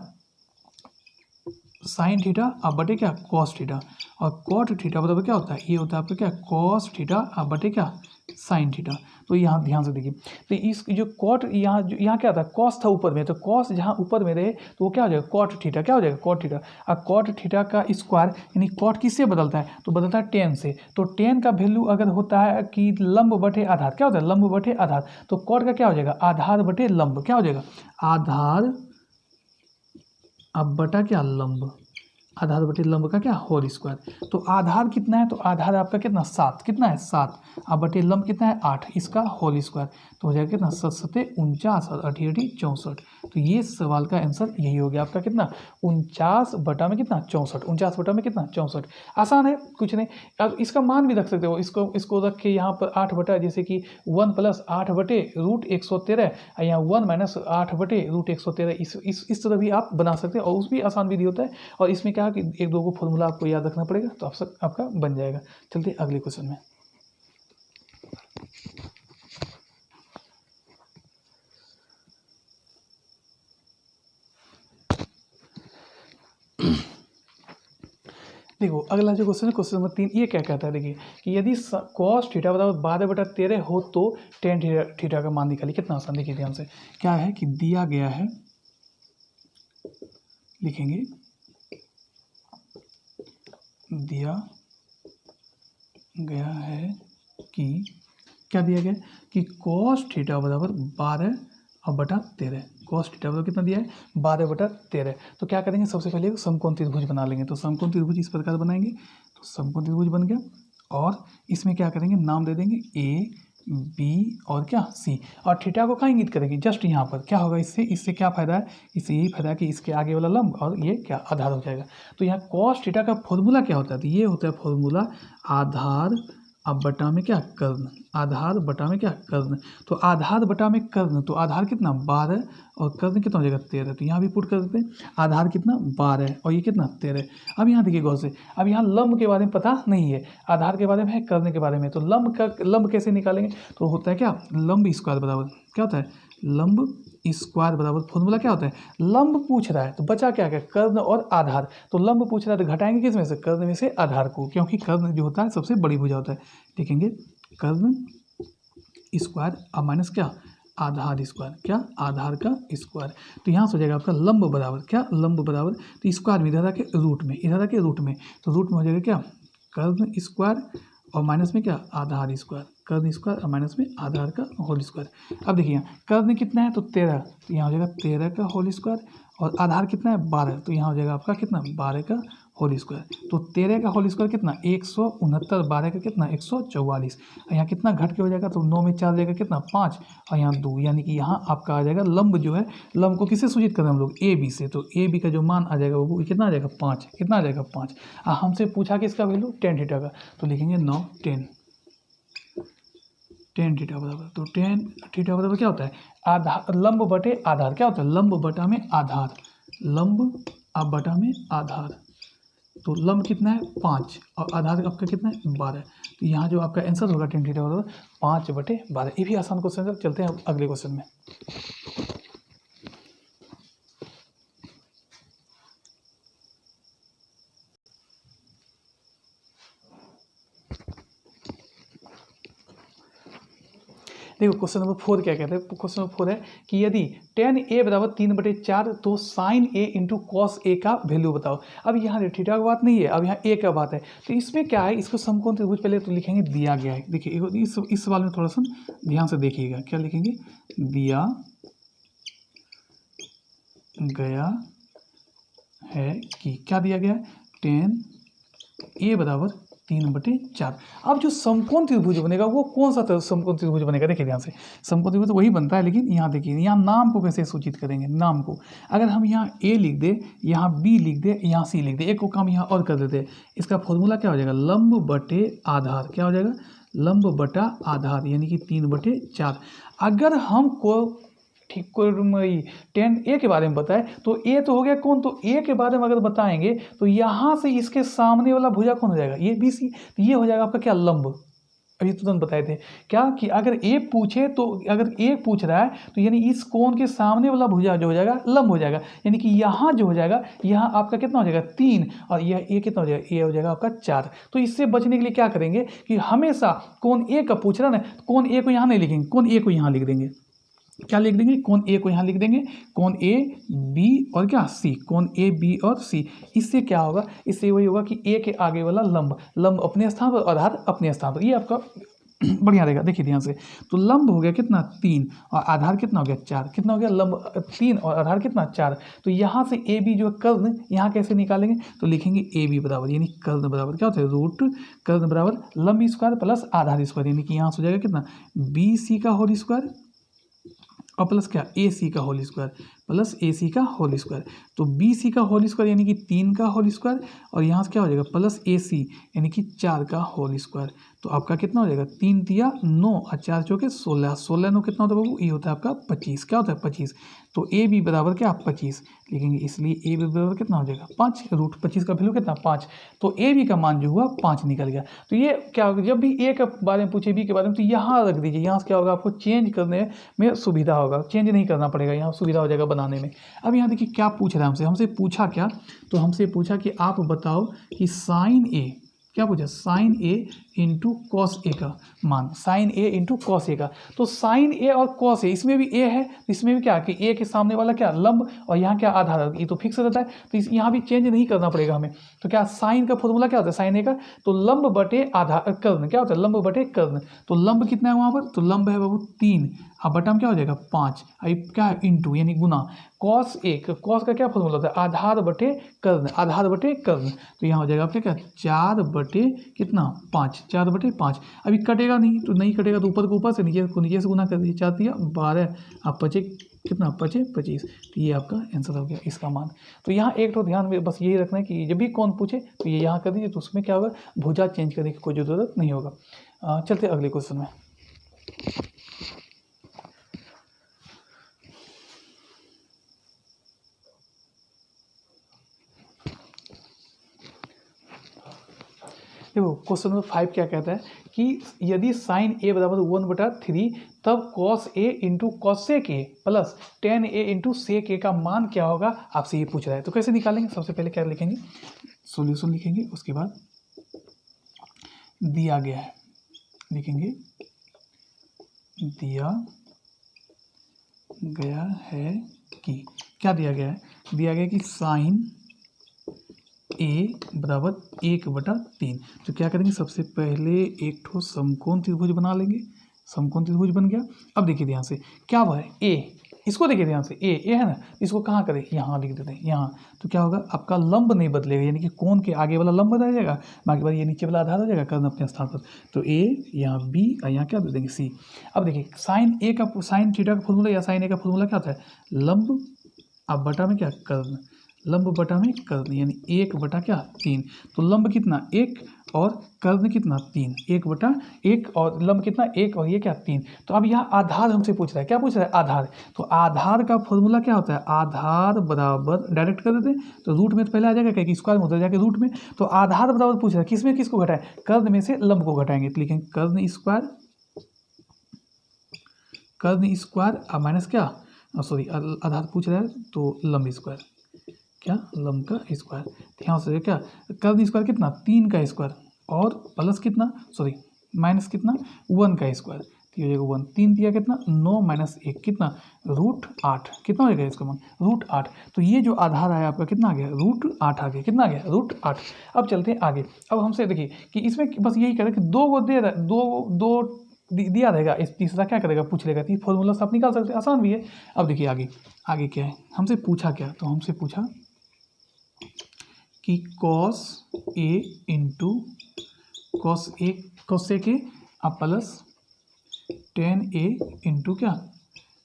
साइन थीटा अब बटे क्या कॉस थीटा, और कॉट थीटा बराबर क्या होता है ये होता है आपका क्या कॉस थीटा अब बटे क्या साइन थीटा। तो यहाँ ध्यान से देखिए, तो इस जो कॉट यहाँ क्या था कॉस था ऊपर में, तो कॉस जहाँ ऊपर में रहे तो वो क्या हो जाएगा कॉट थीटा, क्या हो जाएगा कॉट थीटा। और कॉट थीटा का स्क्वायर यानी कॉट किससे बदलता है तो बदलता है टेन से, तो टेन का वैल्यू अगर होता है कि लंब बटे आधार, क्या होता है लंब बटे आधार, तो कॉट का क्या हो जाएगा आधार बटे लंब, क्या हो जाएगा आधार अब बटा क्या लंब, आधार बटे लंब का क्या होल स्क्वायर। तो आधार कितना है तो आधार आपका कितना 7, कितना है 7, अब बटे लंब कितना है 8, इसका होल स्क्वायर, तो हो जाएगा कितना 7 7 49 और 8 8 64। तो ये सवाल का आंसर यही हो गया आपका कितना 49 बटा में कितना 64, 49 बटा में कितना 64। आसान है कुछ नहीं। अब इसका मान भी रख सकते हो, इसको रख के यहाँ पर 8 बटा जैसे कि 1 प्लस 8 बटे रूट 113, यहाँ 1 माइनस 8 बटे रूट 113, इस तरह भी आप बना सकते हैं, और उस भी आसान विधि होता है। और इसमें क्या कि एक दो को फॉर्मूला आपको याद रखना पड़ेगा, तो आपका बन जाएगा। चलते अगले क्वेश्चन में। देखो अगला जो क्वेश्चन है क्वेश्चन नंबर 3, ये क्या कहता है देखिए कि यदि कॉस थीटा बराबर 12/13 हो तो टेन थीटा का मान निकालिए। कितना आसान, देखिए ध्यान से क्या है कि दिया गया है, लिखेंगे दिया गया है कि क्या दिया गया कि कॉस थीटा बराबर 12/13, कॉस थीटा बराबर कितना दिया है 12/13। तो क्या करेंगे सबसे पहले समकोण त्रिभुज बना लेंगे, तो समकोण त्रिभुज इस प्रकार बनाएंगे, तो समकोण त्रिभुज बन गया, और इसमें क्या करेंगे नाम दे देंगे ए बी और क्या सी, और थीटा को कहाँ इंगित करेंगे जस्ट यहाँ पर। क्या होगा इससे क्या फायदा है, इससे यही फायदा है कि इसके आगे वाला लंब और ये क्या आधार हो जाएगा। तो यहाँ कॉस थीटा का फॉर्मूला क्या होता है, तो ये होता है फॉर्मूला आधार अब बटा में क्या कर्ण, आधार बटा में क्या कर्ण। तो आधार बटा में कर्ण, तो आधार कितना 12 और कर्ण कितना हो जाएगा 13, तो यहाँ भी पुट कर देते हैं आधार कितना 12 और ये कितना 13। अब यहाँ देखिए गौर से, अब यहाँ लंब के बारे में पता नहीं है, आधार के बारे में है कर्ण के बारे में, तो लंब कैसे निकालेंगे, तो होता है क्या लंब स्क्वायर बराबर क्या होता है लंब स्क्वायर बराबर, फॉर्मूला क्या होता है लंब पूछ रहा है तो बचा क्या क्या कर्ण और आधार, तो लंब पूछ रहा है तो घटाएंगे किस में से कर्ण में से आधार को, क्योंकि कर्ण जो होता है सबसे बड़ी भुजा होता है। देखेंगे कर्ण स्क्वायर अब माइनस क्या आधार स्क्वायर, क्या आधार का स्क्वायर, तो यहाँ से हो जाएगा आपका लंब बराबर क्या लंब बराबर, तो स्क्वायर में इधर आके रूट में, इधर आके रूट में, तो रूट में हो जाएगा क्या कर्ण स्क्वायर और माइनस में क्या आधार स्क्वायर, कर्ण स्क्वायर और माइनस में आधार का होल स्क्वायर। अब देखिए यहाँ कर्ण कितना है तो 13, तो यहाँ हो जाएगा 13 का होल स्क्वायर, और आधार कितना है 12, तो यहाँ हो जाएगा आपका कितना 12 का होल स्क्वायर। तो 13 का होल स्क्वायर कितना 169, 12 का कितना 144, और यहाँ कितना घट के हो जाएगा तो 9 में 4 जाएगा कितना 5, और यहाँ 2, यानी कि यहाँ आपका आ जाएगा लंब जो है, लंब को किससे सूचित करें हम लोग ए बी से, तो ए बी का जो मान आ जाएगा वो कितना आ जाएगा 5, कितना आ जाएगा 5। हमसे पूछा कि इसका वैल्यू टेन थीटा का, तो लिखेंगे 9 टेन थीटा बराबर, तो टेन थीटा बराबर क्या होता है आधार लंब बटे आधार, क्या होता है लंब बटा में आधार, लंब अब बटा में आधार, तो लंब कितना है 5 और आधार आपका कितना है 12, तो यहाँ जो आपका आंसर होगा टेन थीटा बराबर 5/12। ये भी आसान क्वेश्चन है। चलते हैं अगले क्वेश्चन में। देखो क्वेश्चन नंबर 4 क्या कहते हैं, क्वेश्चन नंबर 4 है कि यदि tan a बराबर 3/4 तो sin a into cos a का वैल्यू बताओ। अब यहाँ थीटा की बात नहीं है, अब यहाँ a का बात है, तो इसमें क्या है इसको समकोण त्रिभुज पहले तो लिखेंगे दिया गया है। देखिए इस सवाल में थोड़ा सा ध्यान से देखिएगा, क्या लिखेंगे दिया गया है कि क्या दिया गया है tan a बराबर 3/4। अब जो समकोण त्रिभुज बनेगा वो कौन सा समकोण त्रिभुज बनेगा, देखिए ध्यान से। समकोण त्रिभुज तो वही बनता है, लेकिन यहाँ देखिए, यहाँ नाम को कैसे सूचित करेंगे, नाम को। अगर हम यहाँ ए लिख दे, यहाँ बी लिख दे, यहाँ सी लिख दे, एक को काम यहाँ और कर देते, इसका फॉर्मूला क्या हो जाएगा, लंब बटे आधार। क्या हो जाएगा, लंब बटा आधार, यानी कि 3/4। अगर हमको ठीक कोई 10A के बारे में बताए तो ए तो हो गया कौन, तो ए के बारे में अगर बताएंगे तो यहाँ से इसके सामने वाला भुजा कौन हो जाएगा, ये BC। तो ये हो जाएगा आपका क्या, लंब। अभी तुरंत बताए थे क्या कि अगर ए पूछे तो, अगर ए पूछ रहा है तो यानी इस कोण के सामने वाला भुजा जो हो जाएगा लंब हो जाएगा, यानी कि यहाँ जो हो जाएगा, यहाँ आपका कितना हो जाएगा 3, और यह ए कितना हो जाएगा, ए हो जाएगा आपका 4। तो इससे बचने के लिए क्या करेंगे कि हमेशा कोण ए का पूछ रहा है ना, कोण ए को यहाँ नहीं लिखेंगे, कोण ए को यहाँ लिख देंगे। क्या लिख देंगे, कोण ए को यहाँ लिख देंगे, कोण ए बी और क्या सी, कोण ए बी और सी। इससे क्या होगा, इससे वही होगा कि ए के आगे वाला लंब, लंब अपने स्थान पर, आधार अपने स्थान पर, ये आपका बढ़िया रहेगा। देखिए ध्यान से, तो लंब हो गया कितना 3 और आधार कितना हो गया 4, कितना हो गया लंब 3 और आधार कितना 4। तो यहाँ से ए बी जो कर्ण, यहाँ कैसे निकालेंगे, तो लिखेंगे ए बी बराबर, यानी कर्ण बराबर क्या होता है, रूट कर्ण बराबर लंब स्क्वायर प्लस आधार स्क्वायर, यानी कि यहाँ से हो जाएगा कितना BC का होल स्क्वायर और प्लस क्या AC का होल स्क्वायर प्लस AC का होल स्क्वायर। तो BC का होल स्क्वायर यानी कि 3 का होल स्क्वायर, और यहाँ से क्या हो जाएगा प्लस AC यानी कि 4 का होल स्क्वायर। तो आपका कितना हो जाएगा, 3 तिया 9 और 4 चौके 16, 16 9 कितना होता है बाबू, ये होता है आपका 25। क्या होता है 25। तो AB बराबर क्या 25 लिखेंगे, इसलिए AB बराबर कितना हो जाएगा 5, रूट 25 का वैल्यू कितना 5। तो AB का मान जो हुआ 5 निकल गया। तो ये क्या, जब भी A के बारे में पूछे B के बारे में तो यहाँ रख दीजिए, यहाँ से क्या होगा आपको चेंज करने में सुविधा होगा, चेंज नहीं करना पड़ेगा, यहाँ सुविधा हो जाएगा बनाने में। अब यहाँ देखिए क्या पूछ रहा है हमसे, हमसे पूछा क्या, तो हमसे पूछा कि आप बताओ कि साइन ए, क्या पूछा, sign A into cos A का मान, sign A into cos A का। तो साइन ए और कॉस ए, इसमें भी ए है, इसमें भी क्या कि ए के सामने वाला क्या लंब और यहाँ क्या आधार, ये तो फिक्स रहता है, तो यहाँ भी चेंज नहीं करना पड़ेगा हमें। तो क्या साइन का फॉर्मूला क्या होता है, साइन ए का, तो लंब बटे आधार कर्ण, क्या होता है लंब बटे कर्ण। तो लंब कितना है वहाँ पर, तो लंब है बाबू 3, अब बटा में क्या हो जाएगा 5, अब क्या है इंटू यानी गुना, कॉस ए, कॉस का क्या फॉर्मूला होता है, आधार बटे कर्ण, आधार बटे कर्ण। तो यहाँ हो जाएगा आपका क्या 4 बटे कितना 5, 4/5। अभी कटेगा नहीं, तो नहीं कटेगा तो ऊपर को ऊपर से, नीचे को नीचे से गुना कर दीजिए, 4 दिया 12, आप 5 कितना 25। तो ये आपका आंसर हो गया इसका मान। तो यहाँ एक तो ध्यान में बस यही रखना है कि जब भी कौन पूछे तो ये यहाँ कर दीजिए, तो उसमें क्या होगा भुजा चेंज करने की कोई ज़रूरत नहीं होगा। चलते अगले क्वेश्चन में। देखो क्वेश्चन नंबर 5 क्या कहता है कि यदि साइन ए बराबर 1/3 तब cos A into cosec A plus tan A into sec A का मान क्या होगा, आपसे ये पूछ रहा है। तो कैसे निकालेंगे, सबसे पहले क्या लिखेंगे, सॉल्यूशन लिखेंगे, उसके बाद दिया गया है लिखेंगे, दिया गया है कि, क्या दिया गया है, दिया गया कि साइन ए बराबर 1/3। तो क्या करेंगे, सबसे पहले एक ठो समकोण त्रिभुज बना लेंगे, समकोण त्रिभुज बन गया। अब देखिए ध्यान से क्या हुआ है, ए, इसको देखिए ध्यान से, ए है ना, इसको कहाँ करें, यहाँ लिख देते हैं यहाँ। तो क्या होगा आपका लंब नहीं बदलेगा, यानी कि कोण के आगे वाला लंब बदल जाएगा, बाकी बार ये नीचे वाला आधार हो जाएगा कर्ण अपने स्थान पर। तो ए, यहाँ बी और यहाँ क्या दे देंगे सी। अब देखिए साइन ए का, साइन थीटा का फॉर्मूला या साइन ए का फॉर्मूला क्या होता है, लंब अब बटा में क्या कर्ण, लंब बटा में कर्ण, यानी 1/3। तो लंब कितना 1 और कर्ण कितना 3, 1/1 और लंब कितना 1 और ये क्या 3। तो अब यहाँ आधार हमसे पूछ रहा है, क्या पूछ रहा है आधार। तो आधार का फॉर्मूला क्या होता है, आधार बराबर डायरेक्ट कर देते हैं, तो रूट में तो पहले आ जाएगा क्या, स्क्वायर में उधर जाके रूट में। तो आधार बराबर पूछ रहा है किस में किसको घटाए, कर्ण में से लंब को घटाएंगे, तो लिखेंगे कर्ण स्क्वायर माइनस क्या, सॉरी आधार पूछ रहा है तो लंब स्क्वायर, क्या लंब का स्क्वायर। यहाँ से क्या कर्ण स्क्वायर कितना 3 का स्क्वायर और प्लस कितना, सॉरी माइनस कितना 1 का स्क्वायर, तो हो जाएगा 1, 3 दिया कितना 9 - 1 कितना √8, कितना हो जाएगा इसका मान √8। तो ये जो आधार आया आपका कितना आ गया √8 आ गया, कितना आ गया √8। अब चलते हैं आगे। अब हमसे देखिए कि इसमें बस यही करें कि दो वो दे रहा, दो दिया रहेगा, इस तीसरा क्या करेगा पूछ लेगा, तो फॉर्मूला से आप निकाल सकते हैं, आसान भी है। अब देखिए आगे क्या है, हमसे पूछा क्या, तो हमसे पूछा कि कॉस ए इंटू कॉस सेक ए अब प्लस टेन ए इंटू क्या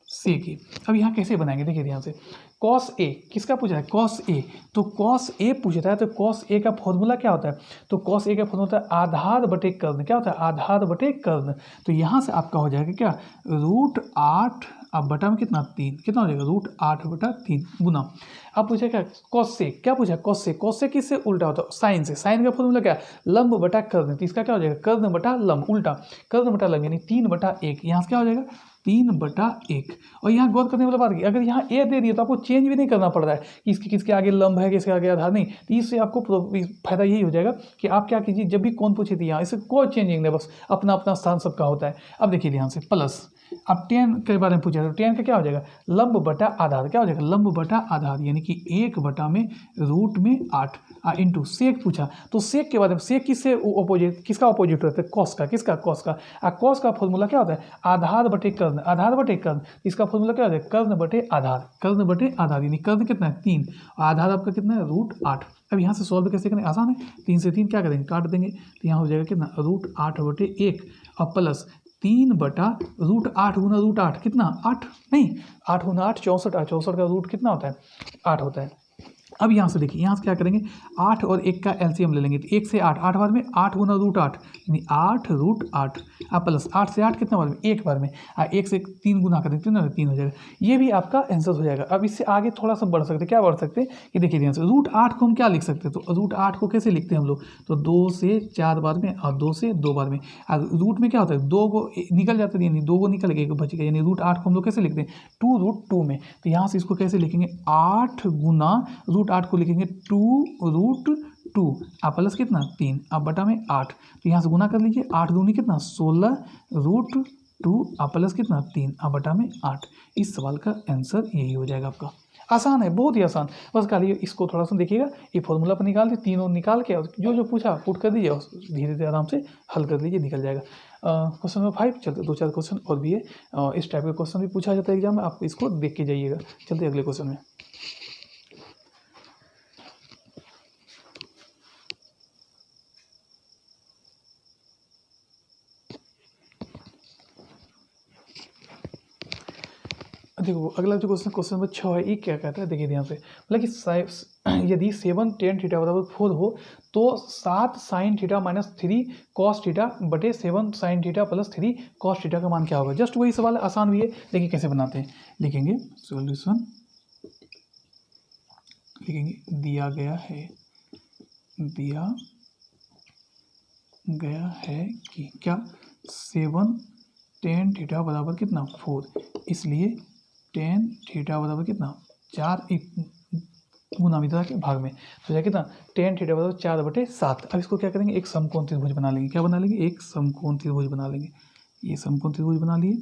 सेक ए। अब यहाँ कैसे बनाएंगे देखिए ध्यान से, कॉस ए किसका पूछा है, कॉस ए, तो कॉस ए पूछ रहा है तो कॉस ए का फॉर्मूला क्या होता है, तो कॉस ए का फॉर्मूला होता है आधार बटे कर्ण, क्या होता है आधार बटे कर्ण। तो यहाँ से आपका हो जाएगा क्या √8 अब बटा में कितना 3, कितना हो जाएगा √8/3 गुना। अब पूछा क्या कॉस से, क्या पूछा कॉस से किससे उल्टा होता है साइन से, साइन का फॉर्मूला क्या लंब बटा कर्ण, तो इसका क्या हो जाएगा कर्ण बटा लंब, उल्टा कर्ण बटा लंब यानी 3/1, यहाँ से क्या हो जाएगा 3/1। और यहाँ गौर करने वाला बात की अगर यहाँ ए दे दिए तो आपको चेंज भी नहीं करना पड़ रहा है कि इसके किसके आगे लंब है किसके आगे आधार नहीं, तो इससे आपको फायदा यही हो जाएगा कि आप क्या कीजिए जब भी कौन पूछे थी यहाँ इसे कोई चेंजिंग नहीं, बस अपना अपना स्थान सबका होता है। अब देखिए ध्यान से प्लस, अब टेन के बारे में पूछा तो टेन का क्या हो जाएगा लंब बटा आधार, क्या हो जाएगा लंब बटा आधार यानी कि 1/8 इंटू सेक पूछा, तो सेक के बारे में सेक किससे अपोजिट, किसका अपोजिट होता है कॉस का, किसका कॉस का, कॉस का फॉर्मूला क्या होता है आधार बटे कर्ण, आधार बटे कर्ण, इसका फॉर्मूला क्या होता है कर्ण बटे आधार, कर्ण बटे आधार यानी कर्ण कितना है 3 और आधार आपका कितना है √8। अब यहाँ से सॉल्व कैसे करें, आसान है 3 से 3 क्या करेंगे काट देंगे, तो यहाँ हो जाएगा कितना √8/1 और प्लस 3/√8 गुना √8 कितना 8 नहीं 8 गुना 8 64, 64 का रूट कितना होता है 8 होता है। अब यहाँ से देखिए यहाँ से क्या करेंगे 8 और 1 का एलसीएम ले लेंगे, तो 1 से 8 8 बार में 8 गुना √8 यानी 8√8 अब प्लस 8 से 8 कितना बार में 1 बार में, 1 से 3 गुना कर देते हैं ना 3 हो जाएगा, ये भी आपका आंसर हो जाएगा। अब इससे आगे थोड़ा सा बढ़ सकते, क्या बढ़ सकते हैं कि देखिए ध्यान से √8 को हम क्या लिख सकते हैं, तो √8 को कैसे लिखते हैं हम लोग, तो 2 से 4 बार में और 2 से 2 बार में, रूट में क्या होता है 2 को निकल जाता है यानी 2 को निकल गया बचेगा यानी √8 को हम लोग कैसे लिखते हैं 2√2 में, तो यहाँ से इसको कैसे लिखेंगे 8 गुना √8 को लिखेंगे 2√2 आप प्लस कितना 3 आप बटा में 8, तो यहाँ से गुना कर लीजिए 8 दूनी कितना 16√2 आप प्लस कितना 3 आप बटा में 8। इस सवाल का आंसर यही हो जाएगा आपका। आसान है बहुत ही आसान, बस खाली इसको थोड़ा सा देखिएगा ये फॉर्मूला पर निकाल दिए तीनों निकाल के जो जो पूछा पुट कर दीजिए धीरे धीरे आराम से हल कर लीजिए निकल जाएगा। क्वेश्चन नंबर 5 चलते 2-4 क्वेश्चन और भी है, इस टाइप का क्वेश्चन भी पूछा जाता है एग्जाम में, आप इसको देख के जाइएगा। चलते अगले क्वेश्चन में। देखो अगला जो क्वेश्चन नंबर 6 है ये क्या कहता है देखिए ध्यान से, मतलब कि यदि 7 tan थीटा बराबर 4 हो तो 7 sin theta minus 3 cos theta बटे 7 sin theta plus 3 cos theta का मान क्या होगा। जस्ट वही सवाल है, आसान भी है, देखिए कैसे बनाते हैं। लिखेंगे सॉल्यूशन, लिखेंगे दिया गया है कि क्या 7 tan थीटा बराबर कितना 4, इसलिए tan थीटा बराबर कितना 4 गुना मित्रा के भाग में, तो कितना tan थीटा बराबर 4/7। अब इसको क्या करेंगे एक समकोण त्रिभुज बना लेंगे, क्या बना लेंगे एक समकोण त्रिभुज बना लेंगे, ये समकोण त्रिभुज बना लिए।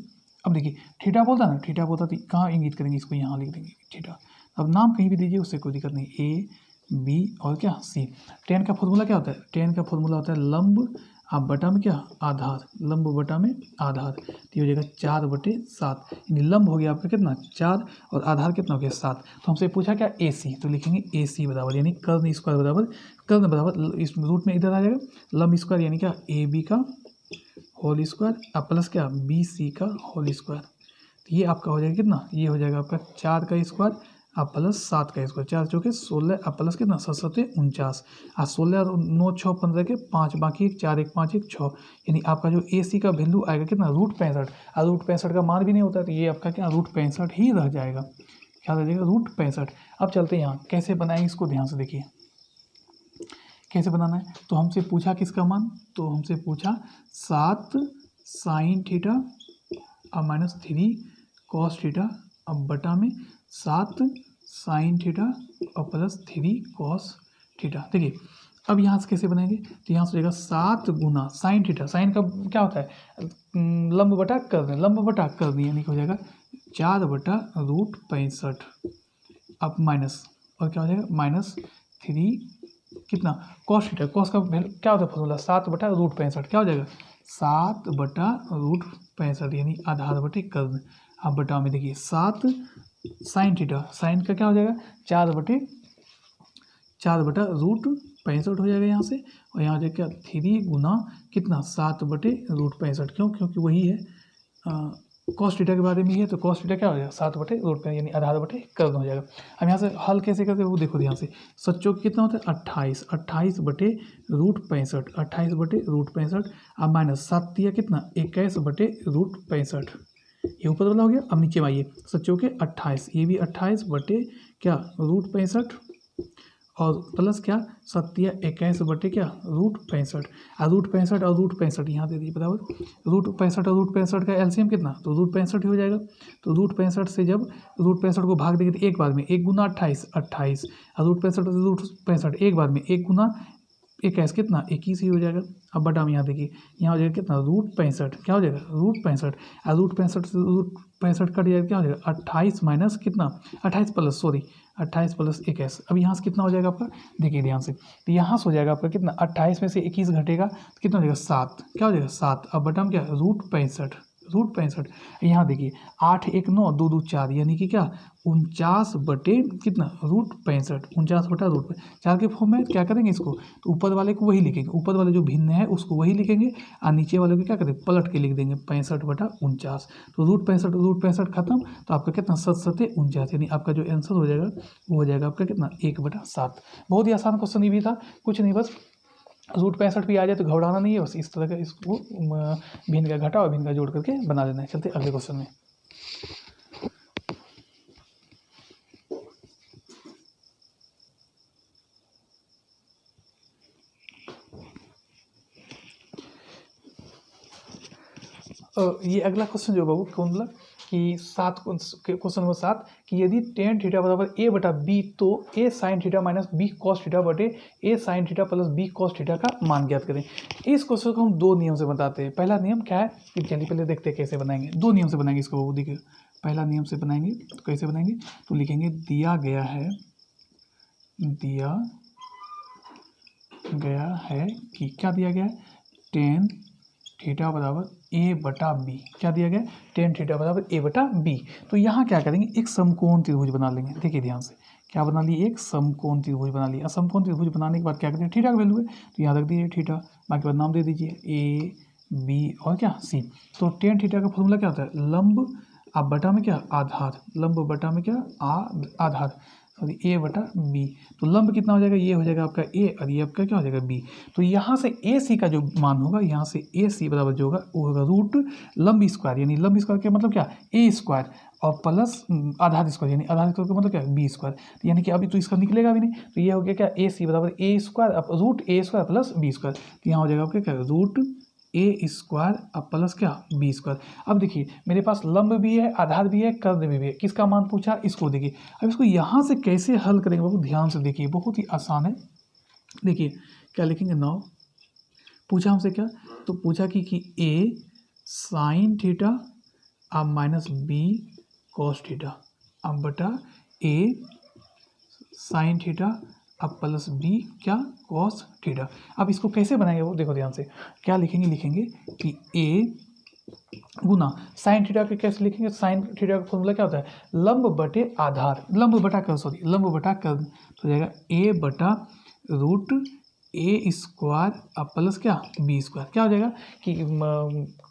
अब देखिए थीटा बोलता ना, थीटा बोलता तो कहाँ इंगित करेंगे इसको यहाँ लिख देंगे थीटा, अब नाम कहीं भी दीजिए उससे कोई दिक्कत नहीं, A B और क्या C। tan का फॉर्मूला क्या होता है, tan का फॉर्मूला होता है लंब आप बटा में क्या आधार, लंब बटा में आधार, तो ये हो जाएगा 4/7 यानी लंब हो गया आपका कितना 4 और आधार कितना हो गया 7। तो हमसे पूछा क्या AC, तो लिखेंगे AC बराबर यानी कर्ण स्क्वायर बराबर, कर्ण बराबर इस रूट में इधर आ जाएगा लंब स्क्वायर यानी क्या AB का होल स्क्वायर अब प्लस क्या BC का होल स्क्वायर, तो ये आपका हो जाएगा कितना, ये हो जाएगा आपका 4 का स्क्वायर अब प्लस 7 का स्क्वायर, 4 चौके 16 अब प्लस कितना 7 49 और 16 और 9 6 15 के 5 बाकी 1 4 1 5 1 6 यानी आपका जो AC का वैल्यू आएगा कितना √65 और √65 का मान भी नहीं होता है, तो ये आपका क्या √65 ही रह जाएगा, क्या रह जाएगा √65। अब चलते हैं यहाँ कैसे बनाएंगे इसको ध्यान से देखिए कैसे बनाना है। तो हमसे पूछा किसका मान, तो हमसे पूछा 7 sin थीटा अब माइनस 3 cos थीटा अब बटा में 7 sin थीटा और प्लस 3 cos थीटा। देखिए अब यहाँ से कैसे बनाएंगे, तो यहाँ से हो जाएगा 7 गुना sin थीटा, साइन का क्या होता है लंब बटा कर्ण, लंब बटा कर्ण यानी हो जाएगा 4/√65 अब माइनस और क्या हो जाएगा माइनस 3 कितना cos थीटा, cos का क्या होता है फॉर्मूला 7/√65 क्या हो जाएगा 7/√65 यानी आधार बटे कर्ण। अब बटा में देखिए 7 sin थीटा, साइन का क्या हो जाएगा 4/√65 65 हो जाएगा यहाँ से, और यहाँ हो जाएगा क्या 3 गुना कितना 7/√65। क्यों? क्योंकि वही है कॉस थीटा के बारे में ही है, तो कॉस थीटा क्या हो जाएगा 7/√65 यानी आधार बटे कर्न हो जाएगा। अब यहाँ से हल कैसे करते हैं वो देखो ध्यान से। सच्चों कितना होता है 28, 28/√65, 28/√65 अब माइनस 7 दिया कितना 21/√65, ये ऊपर वाला हो गया। अब नीचे में आइए सच्चों के 28, ये भी 28 बटे क्या √65 और प्लस क्या 7 21 बटे क्या √65, और √65 और √65 यहाँ दे दीजिए बराबर। √65 और √65 का एलसीएम कितना, तो √65 ही हो जाएगा। तो √65 से जब √65 को भाग देंगे तो एक बार में 1 गुना 28, 28 और √65 से √65 एक बार में 1 गुना 21 कितना 21 ही हो जाएगा। अब बटा में यहाँ देखिए यहाँ हो जाएगा कितना √65, क्या हो जाएगा √65, और √65 से √65 कट जाएगा क्या हो जाएगा 28 माइनस कितना 28 प्लस 21। अब यहाँ से कितना हो जाएगा आपका, देखिए ध्यान से, तो यहाँ से हो जाएगा आपका कितना 28 में से 21 घटेगा तो कितना हो जाएगा 7, क्या हो जाएगा 7। अब बटा में क्या √65 यहाँ देखिए 8 1 9 2 2 4 यानी कि क्या 49 बटे कितना √65, 49/√4 के फॉर्म में क्या करेंगे इसको, तो ऊपर वाले को वही लिखेंगे, ऊपर वाले जो भिन्न है उसको वही लिखेंगे, और नीचे वाले को क्या करेंगे पलट के लिख देंगे 65/49। तो √65 खत्म, तो आपका कितना 7×7 = 49 यानी आपका जो आंसर हो जाएगा वो हो जाएगा आपका कितना 1/7। बहुत ही आसान क्वेश्चन ये भी था, कुछ नहीं बस √65 भी आ जाए तो घबराना नहीं है, बस इस तरह का इसको भिन्न का घटा और भिन्न का जोड़ करके बना देना है। चलते अगले क्वेश्चन में। ये अगला क्वेश्चन जो बाबू कौन बोला कि क्वेश्चन नंबर 7 कि यदि tan थीटा बराबर a/b तो a sin theta minus b cos theta बटे a sin theta plus b cos theta का मान ज्ञात करें। इस क्वेश्चन को हम 2 नियम से बताते हैं। पहला नियम क्या है कि चलिए पहले देखते हैं कैसे बनाएंगे। 2 नियम से बनाएंगे इसको, वो देखिए पहला नियम से बनाएंगे तो कैसे बनाएंगे, तो लिखेंगे दिया गया है कि क्या दिया गया है tan थीटा बराबर a/b, क्या दिया गया tan थीटा बराबर a/b। तो यहाँ क्या करेंगे एक समकोण त्रिभुज बना लेंगे। देखिए ध्यान से क्या बना लिए, एक समकोण त्रिभुज बना लिया। समकोण त्रिभुज बनाने के बाद क्या करेंगे थीटा का वैल्यू है तो यहाँ रख दीजिए थीटा, बाकी बाद नाम दे दीजिए a b और क्या c। तो tan थीटा का फॉर्मूला क्या होता है लंब अब बटा में क्या आधार, लंब बटा में क्या आधार सॉरी a/b। तो लंब कितना हो जाएगा, ये हो जाएगा आपका a और ये आपका क्या हो जाएगा b। तो यहाँ से AC का जो मान होगा, यहाँ से AC बराबर जो होगा वो होगा रूट लंब स्क्वायर, यानी लंब स्क्वायर का मतलब क्या a² और प्लस आधार स्क्वायर, यानी आधार स्क्वायर का मतलब क्या b²। तो यानी कि अभी तो इसका निकलेगा भी नहीं, तो ये हो गया क्या AC बराबर a² अब रूट a² प्लस b²। तो यहाँ हो जाएगा आपका क्या रूट a² अब प्लस क्या b²। अब देखिए मेरे पास लंब भी है आधार भी है कर्ण भी है, किसका मान पूछा इसको देखिए। अब इसको यहाँ से कैसे हल करेंगे बाबू ध्यान से देखिए, बहुत ही आसान है। देखिए क्या लिखेंगे नाउ, पूछा हमसे क्या, तो पूछा कि a sin थीटा अब माइनस b cos थीटा अब बटा a sin थीटा अब प्लस b क्या cos थीटा। अब इसको कैसे बनाएंगे वो देखो ध्यान से, क्या लिखेंगे कि a गुना साइन थीटा के कैसे लिखेंगे, साइन थीटा का फॉर्मूला क्या होता है लंब बटे आधार, लंब बटा कर्ण तो जाएगा a/√a² अब प्लस क्या b²। क्या हो जाएगा कि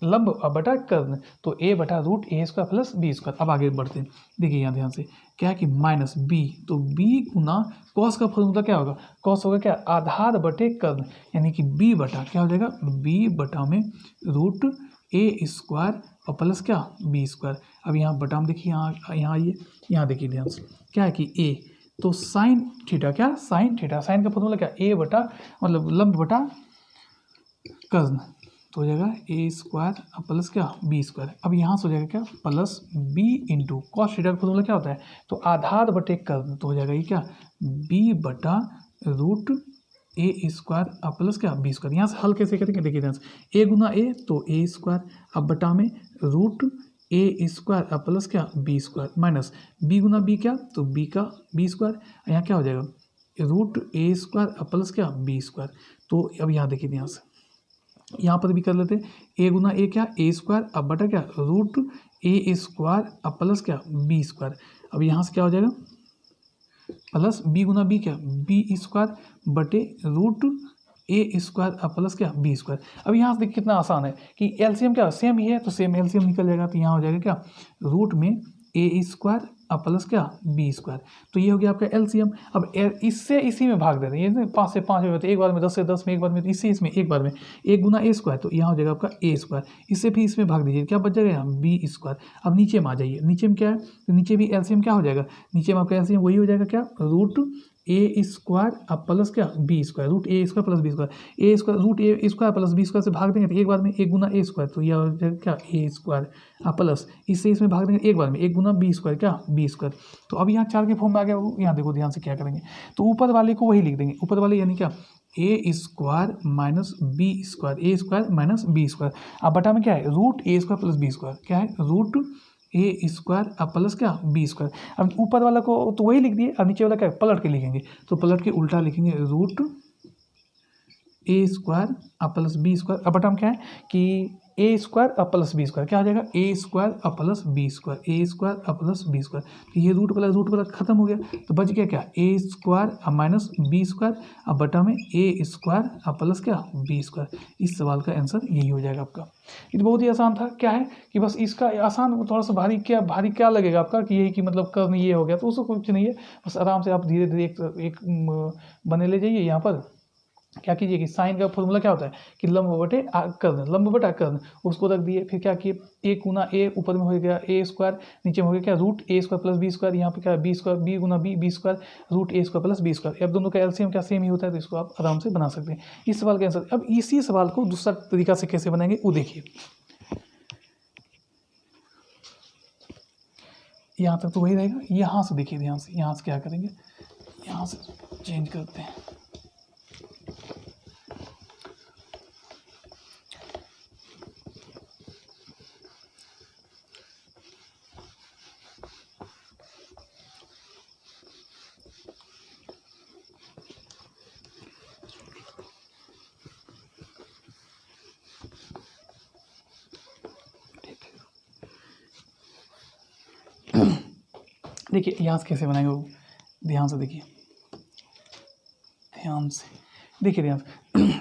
लंब बटा कर्ण तो a/√a² प्लस b²। अब आगे बढ़ते हैं, देखिए यहाँ ध्यान से क्या है कि माइनस b, तो b गुना कॉस का फॉर्मूला क्या होगा, कॉस होगा क्या आधार बटे कर्ण, यानी कि b बटा क्या हो जाएगा b बटा में √a² और प्लस क्या b²। अब यहाँ बटा में देखिए यहाँ आइए, यहाँ देखिए ध्यान से क्या है कि a तो साइन थीटा क्या साइन थीटा, साइन का फॉर्मूला क्या a बटा मतलब लंब बटा कर्ण तो हो जाएगा a² प्लस क्या b²। अब यहाँ से हो जाएगा क्या plus b into cos theta का फॉर्मूला क्या होता है तो आधार बटे कर्ण तो हो जाएगा ये क्या b बटा √a² अब प्लस क्या b²। यहाँ से हल कैसे करेंगे देखिए ध्यान से a गुना a तो a² अब बटा में √a² अब प्लस क्या b² माइनस b गुना b क्या तो b का b²। यहाँ क्या हो जाएगा √a² अब प्लस क्या b²। तो अब यहाँ देखिए ध्यान से यहाँ पर भी कर लेते हैं a गुना a क्या a² अब बटा क्या √a² अब प्लस क्या b²। अब यहाँ से क्या हो जाएगा प्लस बी गुना बी क्या, बी स्क्वायर बटे रूट ए स्क्वायर अब प्लस क्या बी स्क्वायर। अब यहाँ से देखिए कितना आसान है कि एलसीएम क्या सेम ही है, तो सेम एलसीएम निकल जाएगा, तो यहाँ हो जाएगा क्या रूट में ए स्क्वायर अब प्लस क्या बी स्क्वायर। तो ये हो गया आपका एलसीएम। अब इससे इसी में भाग दे रहे हैं, ये 5 से 5 में होते एक बार में, 10 से 10 में एक बार में, तो इससे इसमें एक बार में एक गुना ए स्क्वायर, तो यहाँ हो जाएगा आपका ए स्क्वायर। इससे भी इसमें भाग दीजिए, क्या बच जाएगा यहाँ बी स्क्वायर। अब नीचे में आ जाइए, नीचे में क्या है, तो नीचे भी एलसीएम क्या हो जाएगा, नीचे में आपका एलसीएम वही हो जाएगा क्या रूट ए स्क्वायर अब प्लस क्या बी स्क्वायर, रूट ए स्क्वायर प्लस बी स्क्वायर, ए स्क्वायर रूट ए स्क्वायर प्लस बी स्क्वायर से भाग देंगे तो एक बार में एक गुना ए स्क्वायर, तो यह हो जाएगा क्या ए स्क्वायर अब प्लस इससे इसमें भाग देंगे एक बार में एक गुना बी स्क्वायर क्या बी स्क्वायर। तो अब यहाँ 4 के फॉर्म में आ गया, यहाँ देखो ध्यान से क्या करेंगे, तो ऊपर वाले को वही लिख देंगे, ऊपर वाले यानी क्या ए स्क्वायर माइनस बी स्क्वायर, ए स्क्वायर माइनस बी स्क्वायर। अब बटा में क्या है रूट ए स्क्वायर प्लस बी स्क्वायर, क्या है रूट ए स्क्वायर अब प्लस क्या बी स्क्वायर। अब ऊपर वाला को तो वही लिख दिए, अब नीचे वाला क्या पलट के लिखेंगे, तो पलट के उल्टा लिखेंगे रूट ए स्क्वायर अब प्लस बी स्क्वायर। अब बटा में क्या है कि ए स्क्वायर अब प्लस बी स्क्वायर, क्या हो जाएगा ए स्क्वायर अब प्लस बी स्क्वायर, ए स्क्वायर अब प्लस बी स्क्वायर। तो ये रूट प्लस खत्म हो गया, तो बच गया क्या ए स्क्वायर अब माइनस बी स्क्वायर अब बटा में ए स्क्वायर अब प्लस क्या बी स्क्वायर। इस सवाल का आंसर यही हो जाएगा आपका। ये तो बहुत ही आसान था, क्या है कि बस इसका आसान थोड़ा सा भारी क्या लगेगा आपका कि यही कि मतलब कर्व ये हो गया, तो उसको कुछ नहीं है, बस आराम से आप धीरे धीरे एक बने ले जाइए। यहाँ पर क्या कीजिए कि साइन का फॉर्मूला क्या होता है कि लंब बटे कर्ण, लंब बटा कर्ण, उसको रख दिए, फिर क्या किए ए गुना ए ऊपर में हो गया ए स्क्वायर, नीचे में हो गया क्या रूट ए स्क्वायर प्लस बी स्क्वायर, यहाँ पे क्या बी स्क्वायर बी गुना बी स्क्वायर रूट ए स्क्वायर प्लस बी स्क्वायर। अब दोनों का एलसीएम क्या सेम ही होता है, तो इसको आप आराम से बना सकते हैं। इस सवाल का आंसर। अब इसी सवाल को दूसरा तरीका से कैसे बनाएंगे वो देखिए। यहाँ तक तो वही रहेगा, यहाँ से देखिए ध्यान से, यहाँ से क्या करेंगे, यहाँ से चेंज करते हैं। देखिए यहाँ से कैसे बनाएंगे वो, ध्यान से देखिए, ध्यान से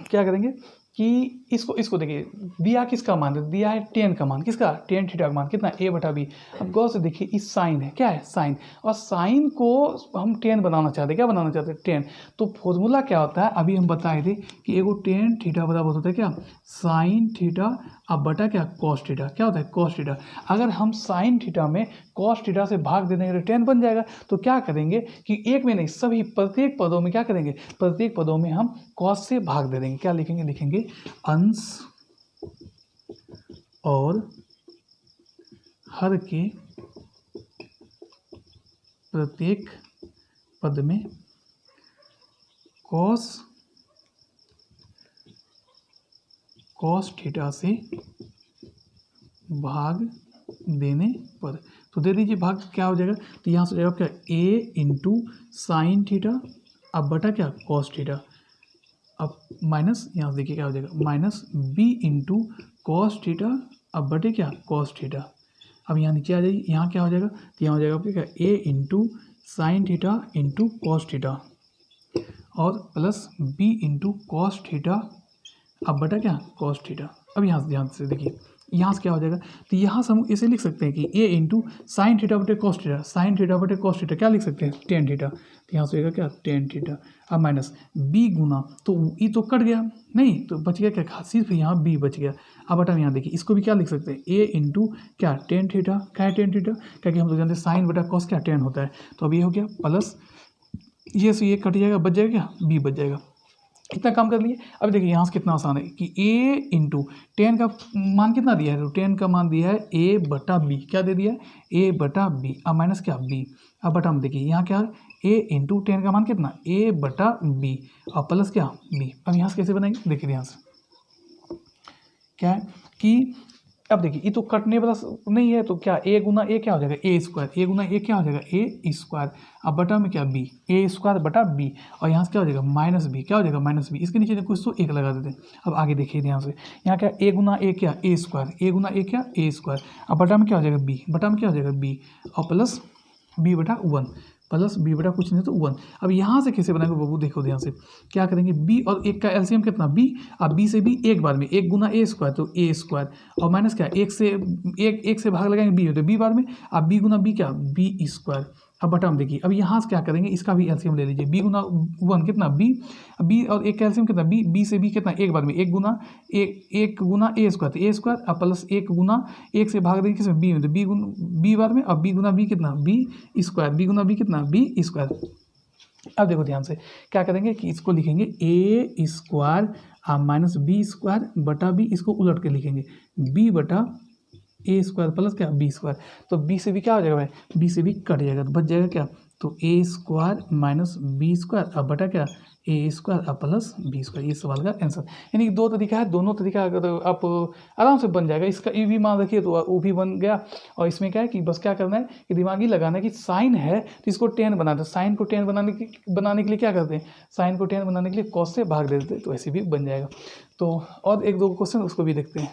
क्या करेंगे कि इसको देखिए, दिया किसका मान है, दिया है टेन का मान, किसका टेन थीटा का मान कितना ए बटा बी। अब गौर से देखिए इस साइन है, क्या है साइन, और साइन को हम टेन बनाना चाहते हैं, क्या बनाना चाहते हैं टेन। तो फॉर्मूला क्या होता है, अभी हम बताए थे कि एगो टेन थीटा बराबर होता है क्या साइन थीटा अब बटा क्या कॉस थीटा, क्या होता है कॉस थीटा। अगर हम साइन थीटा में कॉस थीटा से भाग दे देंगे तो टेन बन जाएगा। तो क्या करेंगे कि एक में नहीं सभी प्रत्येक पदों में क्या करेंगे, प्रत्येक पदों में हम कॉस से भाग दे देंगे। क्या लिखेंगे, लिखेंगे अंश और हर के प्रत्येक पद में कॉस थीटा से भाग देने पर। तो दे दीजिए भाग, क्या हो जाएगा, तो यहाँ से जाएगा क्या ए इंटू साइन थीटा अब बटा क्या कॉस थीटा, अब माइनस यहाँ से देखिए क्या हो जाएगा minus B into cos theta अब बटे क्या कॉस थीटा। अब यहाँ नीचे आ जाइए, यहाँ क्या हो जाएगा, तो यहाँ हो जाएगा आपके क्या A into sine theta into cos theta और plus B into cos theta अब बटा क्या कॉस थीटा। अब यहाँ से ध्यान से देखिए, यहाँ से क्या हो जाएगा, तो यहाँ से हम इसे लिख सकते हैं कि ए इंटू साइन थीटा बटे कॉस थीटा, साइन थीटा बटे कॉस थीटा क्या लिख सकते हैं टेन थीटा, तो यहाँ से होगा क्या टेन थीटा। अब माइनस बी गुना, तो ई तो कट गया नहीं, तो बच गया क्या सिर्फ यहाँ बी बच गया। अब बटा यहाँ देखिए इसको भी क्या लिख सकते हैं ए इंटू क्या टेन थीटा, क्या है टेन थीटा, क्या कि हम लोग जानते हैं साइन बटा कॉस क्या टेन होता है। तो अब ये हो गया प्लस ये से ये कट जाएगा, बच जाएगा क्या बी बच जाएगा। इतना काम कर लिए। अब देखिए यहाँ से कितना आसान है कि a इंटू टेन का मान कितना दिया है, तो टेन का मान दिया है a बटा बी, क्या दे दिया है a बटा बी, अब माइनस क्या b, अब बटा हम देखिए यहाँ क्या है a इंटू टेन का मान कितना a बटा बी और प्लस क्या b। अब यहाँ से कैसे बनाएंगे, देखिए यहाँ से क्या है कि अब देखिए ये तो कटने वाला नहीं है, तो क्या ए गुना ए क्या हो जाएगा ए स्क्वायर, ए गुना ए क्या हो जाएगा ए स्क्वायर, अब बटा में क्या बी ए स्क्वायर बटा बी और यहाँ से क्या हो जाएगा माइनस बी, क्या हो जाएगा माइनस बी। इसके नीचे कुछ तो एक लगा देते हैं। अब आगे देखिए ध्यान से, यहाँ क्या ए गुना ए क्या ए स्क्वायर, ए गुना ए क्या ए स्क्वायर, अब बटा में क्या हो जाएगा बी, बटा में क्या हो जाएगा बी और प्लस बी बटा वन, प्लस बी बटा कुछ नहीं तो 1। अब यहाँ से कैसे बनाएंगे बाबू, देखो ध्यान से क्या करेंगे, बी और एक का एलसीएम कितना बी, अब बी से बी एक बार में, एक गुना ए स्क्वायर तो ए स्क्वायर, और माइनस क्या एक से भाग लगाएंगे बी हो तो बी बार में, अब बी गुना बी क्या बी स्क्वायर। अब बटा में देखिए, अब यहाँ से क्या करेंगे, इसका भी एलसीएम ले लीजिए, बी गुना 1 कितना बी और एक का एलसीएम कितना बी से बी कितना एक बार में, एक गुना ए स्क्वायर तो ए स्क्वायर, अब प्लस एक गुना एक से भाग देंगे किसमें बी में तो बी बार में, अब बी गुना बी कितना बी स्क्वायर, बी गुना बी कितना बी स्क्वायर। अब देखो ध्यान से क्या करेंगे कि इसको लिखेंगे ए स्क्वायर माइनस बी स्क्वायर बटा बी, इसको उलट के लिखेंगे बी बटा ए स्क्वायर प्लस क्या बी स्क्वायर। तो बी से भी क्या हो जाएगा भाई, बी से भी कट जाएगा तो बच जाएगा क्या, तो A square minus B square अब बटा क्या ए स्क्वायर अब प्लस बी स्क्वायर। ये सवाल का आंसर। यानी कि दो तरीका है, दोनों तरीका अगर आप आराम से बन जाएगा। इसका ये भी मान रखिए तो वो भी बन गया। और इसमें क्या है कि बस क्या करना है कि दिमागी लगाना है कि साइन है तो इसको टेन बनाते हैं, साइन को टेन बनाने के लिए क्या करते हैं, साइन को टेन बनाने के लिए कॉस से भाग देते हैं, तो ऐसे भी बन जाएगा। तो और एक दो क्वेश्चन उसको भी देखते हैं।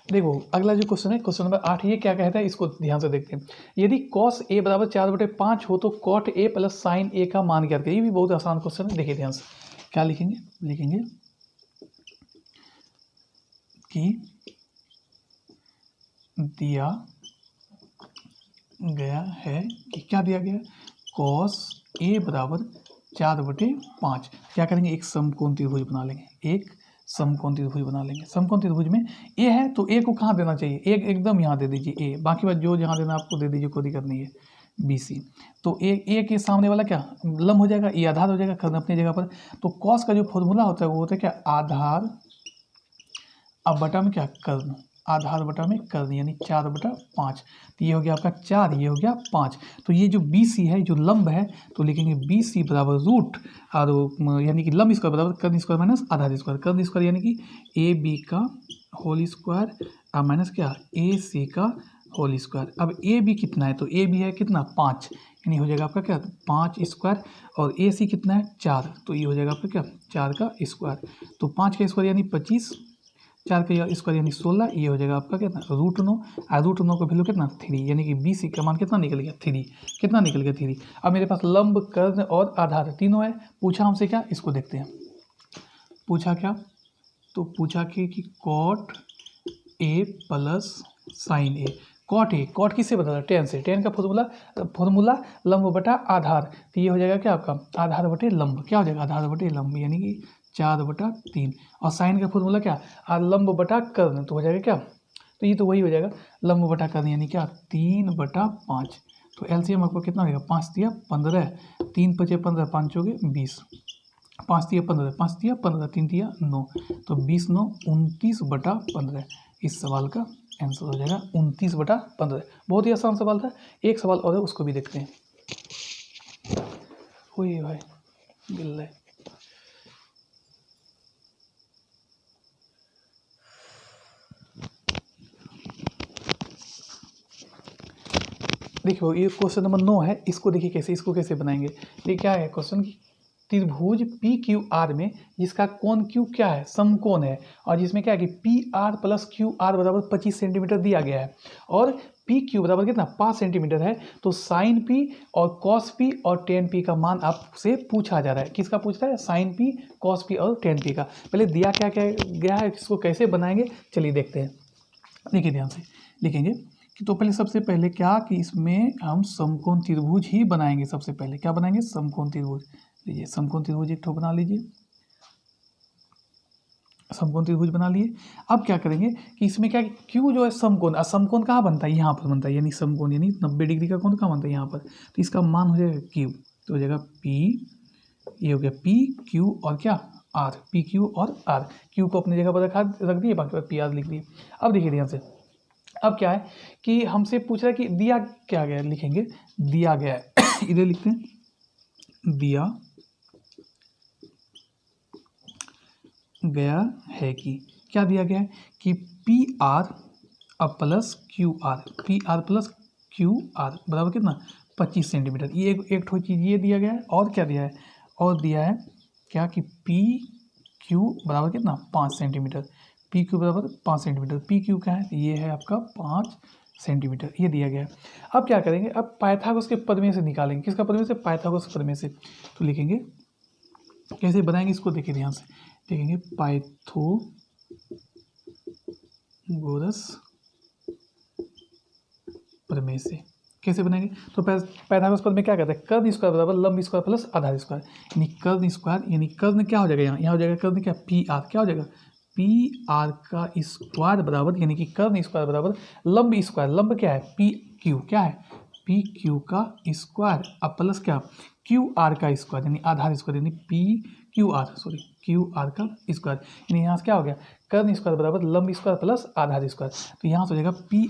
देखो अगला जो क्वेश्चन है, क्वेश्चन नंबर 8, ये क्या कहता है इसको ध्यान से देखते हैं। यदि cos a बराबर 4/5 हो तो cot a plus sign a का मान ज्ञात करें। ये भी बहुत आसान क्वेश्चन है, देखिए ध्यान से क्या लिखेंगे, लिखेंगे कि दिया गया है कि क्या दिया गया है, cos a बराबर 4/5। क्या करेंगे, एक समकोण त्रिभुज बना लेंगे, एक समकोण त्रिभुज बना लेंगे। समकोण त्रिभुज में ए है तो ए को कहाँ देना चाहिए, एक एकदम यहाँ दे दीजिए ए, बाकी बात जो जहाँ देना आपको दे दीजिए, कोई दिक्कत नहीं है। बी सी तो ए के सामने वाला क्या लंब हो जाएगा, ये आधार हो जाएगा, कर्ण अपनी जगह पर। तो कॉस का जो फॉर्मूला होता है वो होता है क्या आधार अब बटा में क्या कर्ण, आधार बटा में कर्ण यानी 4/5। तो ये हो गया आपका 4, ये हो गया 5। तो ये जो बी सी है जो लंब है तो लिखेंगे बी सी बराबर रूट और यानी कि लंब स्क्वायर बराबर कर्ण स्क्वायर माइनस आधार स्क्वायर, कर्ण स्क्वायर यानी कि ए बी का होल स्क्वायर माइनस क्या ए सी का होल स्क्वायर। अब ए बी कितना है तो ए बी है कितना 5, यानी हो जाएगा आपका क्या 5 स्क्वायर, और ए सी कितना है 4, तो ये हो जाएगा आपका क्या 4 का स्क्वायर। तो 5 का स्क्वायर यानी 25, 4 का स्क्वायर यानी 16, ये हो जाएगा आपका कितना √9, और √9 का वैल्यू कितना 3, यानी कि बी सी का मान कितना निकल गया 3, कितना निकल गया 3। अब मेरे पास लंब कर्ण और आधार तीनों है, पूछा हमसे क्या, इसको देखते हैं। पूछा क्या, तो पूछा कि cot A plus sine A, cot किससे बता था, टेन से, टेन का फॉर्मूला लंब बटा आधार, तो ये हो जाएगा क्या आपका आधार बटे लंब, क्या हो जाएगा आधार बटे लंब यानी कि 4/3, और साइन का फॉर्मूला क्या लंब बटा कर्ण, तो हो जाएगा क्या, तो ये तो वही हो जाएगा लंब बटा कर्ण यानी क्या 3/5। तो एलसीएम आपको कितना होगा 5 तिया 15, 3 × 5 = 15, 5 × 4 = 20, 5 तिया 15, 5 तिया 15, 3 तिया 9, तो 20 × 9 29/15। इस सवाल का आंसर हो जाएगा 29/15। बहुत ही आसान सवाल था। एक सवाल और है उसको भी देखते हैं। हुई भाई बिल्ला देखिए ये क्वेश्चन नंबर 9 है, इसको देखिए कैसे, इसको कैसे बनाएंगे। ये क्या है क्वेश्चन की त्रिभुज पी क्यू आर में जिसका कोण क्यू क्या है समकोण है, और जिसमें क्या है कि P R plus Q R बराबर 25 सेंटीमीटर दिया गया है, और पी क्यू बराबर कितना 5 सेंटीमीटर है। तो साइन पी और कॉस पी और टेन पी का मान आपसे पूछा जा रहा है। किसका पूछ रहा है, साइन पी कॉस पी और टेन पी का। पहले दिया क्या क्या गया है, इसको कैसे बनाएंगे चलिए देखते हैं। देखिए ध्यान से लिखेंगे कि तो पहले सबसे पहले क्या कि इसमें हम समकोण त्रिभुज ही बनाएंगे। सबसे पहले क्या बनाएंगे, समकोण त्रिभुज। लीजिए समकोण त्रिभुज एक ठो बना लीजिए, समकोण त्रिभुज बना लिए। अब क्या करेंगे कि इसमें क्या क्यू जो है समकोण, समकोण कहाँ बनता है यहाँ पर बनता है, यानी समकोण यानी 90 डिग्री का कोण कहाँ बनता है यहाँ पर, तो इसका मान हो जाएगा क्यू, तो हो जाएगा पी, ये हो गया पी क्यू और क्या आर, पी क्यू और आर। क्यू को अपनी जगह पर रख दिए, बाकी पी आर लिख दिए। अब देखिए ध्यान से, अब क्या है कि हमसे पूछ रहा है कि दिया क्या गया, लिखेंगे दिया गया है इधर लिखते हैं दिया गया है कि क्या दिया गया है कि पी आर अब plus Q R, P R plus Q R बराबर कितना 25 सेंटीमीटर। ये एक ठो चीज़ ये दिया गया है, और क्या दिया है, और दिया है क्या कि पी क्यू बराबर कितना 5 सेंटीमीटर, पी क्यू बराबर 5 सेंटीमीटर, पी क्यू क्या है, ये है आपका 5 सेंटीमीटर, ये दिया गया है। अब क्या करेंगे, अब पाइथागोरस के प्रमेय से निकालेंगे, किसका प्रमेय से, पाइथागोरस प्रमेय से। तो लिखेंगे कैसे बनाएंगे इसको, देखिए ध्यान से लिखेंगे, पाइथागोरस प्रमेय से कैसे बनाएंगे। तो पाइथागोरस प्रमेय क्या कहता है, कर्ण स्क्वायर बराबर लंब स्क्वायर प्लस आधार स्क्वायर, यानी कर्ण स्क्वायर यानी कर्ण क्या हो जाएगा, यहाँ हो जाएगा कर्ण क्या, पी आर, क्या हो जाएगा, पी आर का स्क्वायर बराबर, यानी कि कर्ण स्क्वायर बराबर लंब स्क्वायर, लंब क्या है, पी क्यू, क्या है, पी क्यू का स्क्वायर, अब प्लस क्या, क्यू आर का स्क्वायर, यानी आधार स्क्वायर, यानी P Q R, sorry Q R का स्क्वायर, यानी यहाँ से क्या हो गया, कर्ण स्क्वायर बराबर लंब स्क्वायर प्लस आधार स्क्वायर। तो यहाँ से हो जाएगा पी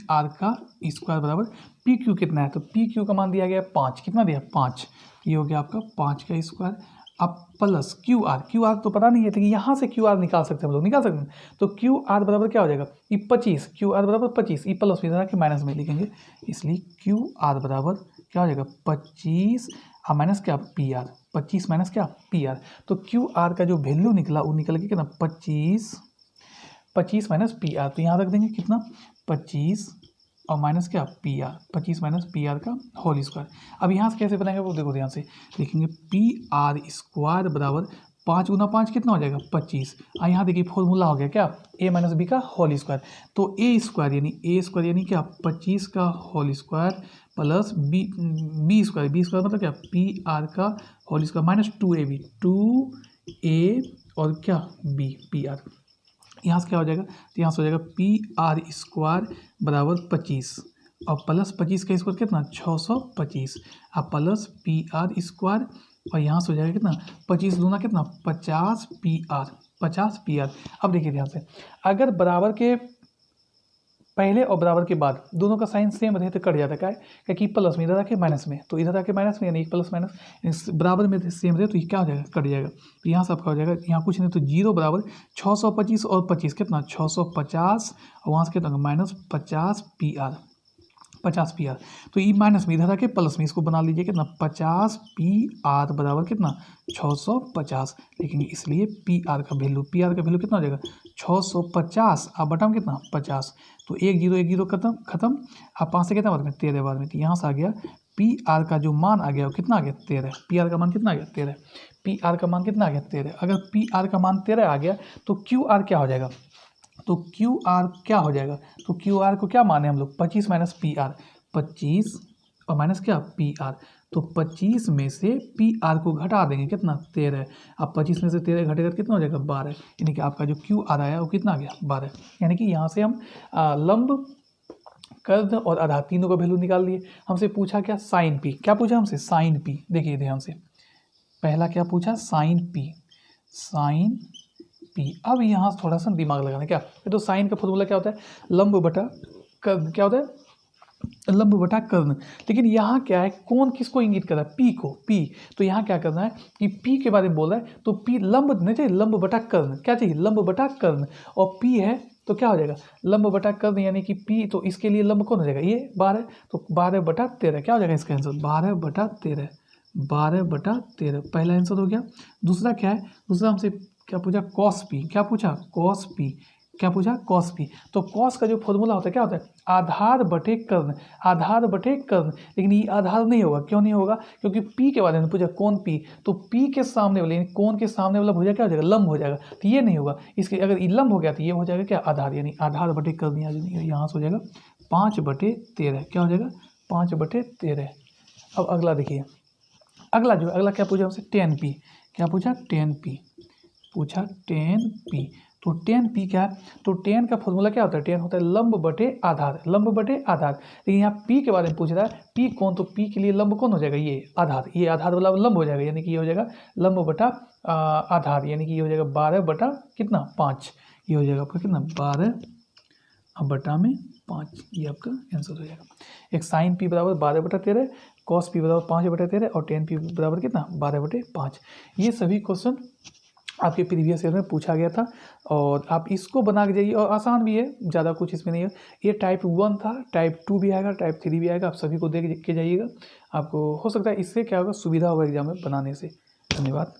आर का स्क्वायर बराबर पी क्यू कितना है, तो पी क्यू का मान दिया गया 5, कितना दिया 5, ये हो गया आपका 5 का स्क्वायर, अब प्लस क्यू आर तो पता नहीं है, लेकिन यहाँ से क्यू आर निकाल सकते हैं हम लोग, निकाल सकते हैं। तो क्यू आर बराबर क्या हो जाएगा, ये 25, क्यू आर बराबर 25, ये प्लस में कि माइनस में लिखेंगे, इसलिए क्यू आर बराबर क्या हो जाएगा 25 और माइनस क्या पी आर, 25 माइनस क्या पी आर। तो क्यू आर का जो वैल्यू निकला वो निकल के कितना 25 माइनस पी आर, तो यहाँ रख देंगे कितना 25 और माइनस क्या P are, 25 minus P R का होल स्क्वायर। अब यहाँ से कैसे बनाएंगे वो देखो ध्यान से, लिखेंगे पी आर स्क्वायर बराबर 5 गुना 5 कितना हो जाएगा 25, और यहाँ देखिए फॉर्मूला हो गया क्या, ए माइनस बी का होल स्क्वायर, तो ए स्क्वायर यानी क्या 25 का whole square plus B square मतलब क्या पी आर का whole square minus 2ab 2a और क्या बी पी आर, यहाँ से क्या हो जाएगा, तो यहाँ से हो जाएगा पी आर स्क्वायर बराबर 25 और प्लस 25 का स्क्वायर कितना 625 और प्लस पी आर स्क्वायर, और यहाँ से हो जाएगा कितना 25 दूना कितना 50 पी आर। अब देखिए ध्यान से, अगर बराबर के पहले और बराबर के बाद दोनों का साइन सेम रहे तो कट जाता है, क्या कि प्लस में इधर आके माइनस में, तो इधर आके माइनस में यानी प्लस माइनस, बराबर में सेम रहे तो ये क्या हो जाएगा कट जाएगा, तो यहाँ से आपका हो जाएगा, यहाँ कुछ नहीं तो 0 बराबर 625 और 25 कितना 650 और वहाँ से कितना माइनस 50 पी आर, तो ये माइनस में इधर आके प्लस में इसको बना लीजिए कितना 50 पी आर बराबर कितना 650 लिखेंगे, इसलिए पी आर का वैल्यू कितना हो जाएगा 650 और बटा में कितना 50, तो 1 0 खत्म, अब 5 से कितना बार में 13 बार में, तो यहाँ से आ गया पी आर का जो मान आ गया वो कितना आ गया 13, पी आर का मान कितना आ गया 13, पी आर का मान कितना आ गया 13, अगर पी आर का मान 13 आ गया तो क्यू आर क्या हो जाएगा, तो क्यू आर क्या हो जाएगा, तो क्यू आर को क्या माने हम लोग 25 माइनस पी आर, 25 और माइनस क्या पी आर, तो 25 में से पी आर को घटा देंगे कितना 13, अब 25 में से 13 घटेगा कितना हो जाएगा 12, यानी कि आपका जो क्यू आर आया वो कितना आ गया 12, यानी कि यहाँ से हम लंब कर्ण और आधार तीनों का वैल्यू निकाल लिए। हमसे पूछा क्या साइन पी, क्या पूछा हमसे साइन पी, देखिए ध्यान से, पहला क्या पूछा साइन पी, अब यहाँ थोड़ा सा दिमाग लगाना, क्या तो साइन का फॉर्मूला क्या होता है लंब बटा कर्ण, क्या होता है लंब बटा कर्ण, लेकिन यहाँ क्या है कौन किसको इंगित कर रहा है पी को, तो यहाँ क्या करना है कि पी के बारे में बोल रहा है, तो पी लंब नहीं चाहिए, लंब बटा कर्ण, क्या चाहिए लंब बटा कर्ण, और पी है तो क्या हो जाएगा लंब बटा कर्ण, यानी कि पी, तो इसके लिए लंब कौन हो जाएगा ये 12, तो 12 बटा 13 क्या हो जाएगा इसका आंसर 12 बटा 13, पहला आंसर हो गया। दूसरा क्या है, दूसरा हमसे क्या पूछा कॉस पी, क्या पूछा कॉस पी, तो कॉस का जो फॉर्मूला होता है क्या होता है आधार बटे कर्ण, लेकिन ये आधार नहीं होगा, क्यों नहीं होगा, क्योंकि पी के बारे में पूछा कौन पी, तो पी के सामने वाले यानी कौन के सामने वाला भुजा क्या हो जाएगा लंब हो जाएगा, तो ये नहीं होगा, इसके अगर ये लंब हो गया तो ये हो जाएगा क्या आधार, यानी आधार बटे कर्ण, यहाँ से हो जाएगा 5/13, क्या हो जाएगा 5/13। अब अगला देखिए, अगला क्या पूछा हमसे tan p, क्या पूछा tan p, तो tan p क्या है, तो tan का फॉर्मूला क्या होता है, tan होता है लंब बटे आधार, लेकिन यहाँ p के बारे में पूछ रहा है, p कौन, तो p के लिए लंब कौन हो जाएगा ये आधार वाला लंब हो जाएगा, यानी कि ये हो जाएगा लंब बटा आधार, यानी कि ये हो जाएगा 12 बटा कितना 5, ये हो जाएगा आपका कितना 12 बटा में 5, ये आपका आंसर हो जाएगा। एक साइन p बराबर 12/13, कॉस p बराबर 5/13 और tan p बराबर कितना 12/5। ये सभी क्वेश्चन आपके प्रीवियस ईयर में पूछा गया था और आप इसको बना के जाइए और आसान भी है, ज़्यादा कुछ इसमें नहीं है। ये टाइप 1 था, टाइप 2 भी आएगा, टाइप 3 भी आएगा, आप सभी को देख के जाइएगा। आपको हो सकता है इससे क्या होगा, सुविधा होगा एग्जाम में बनाने से। धन्यवाद।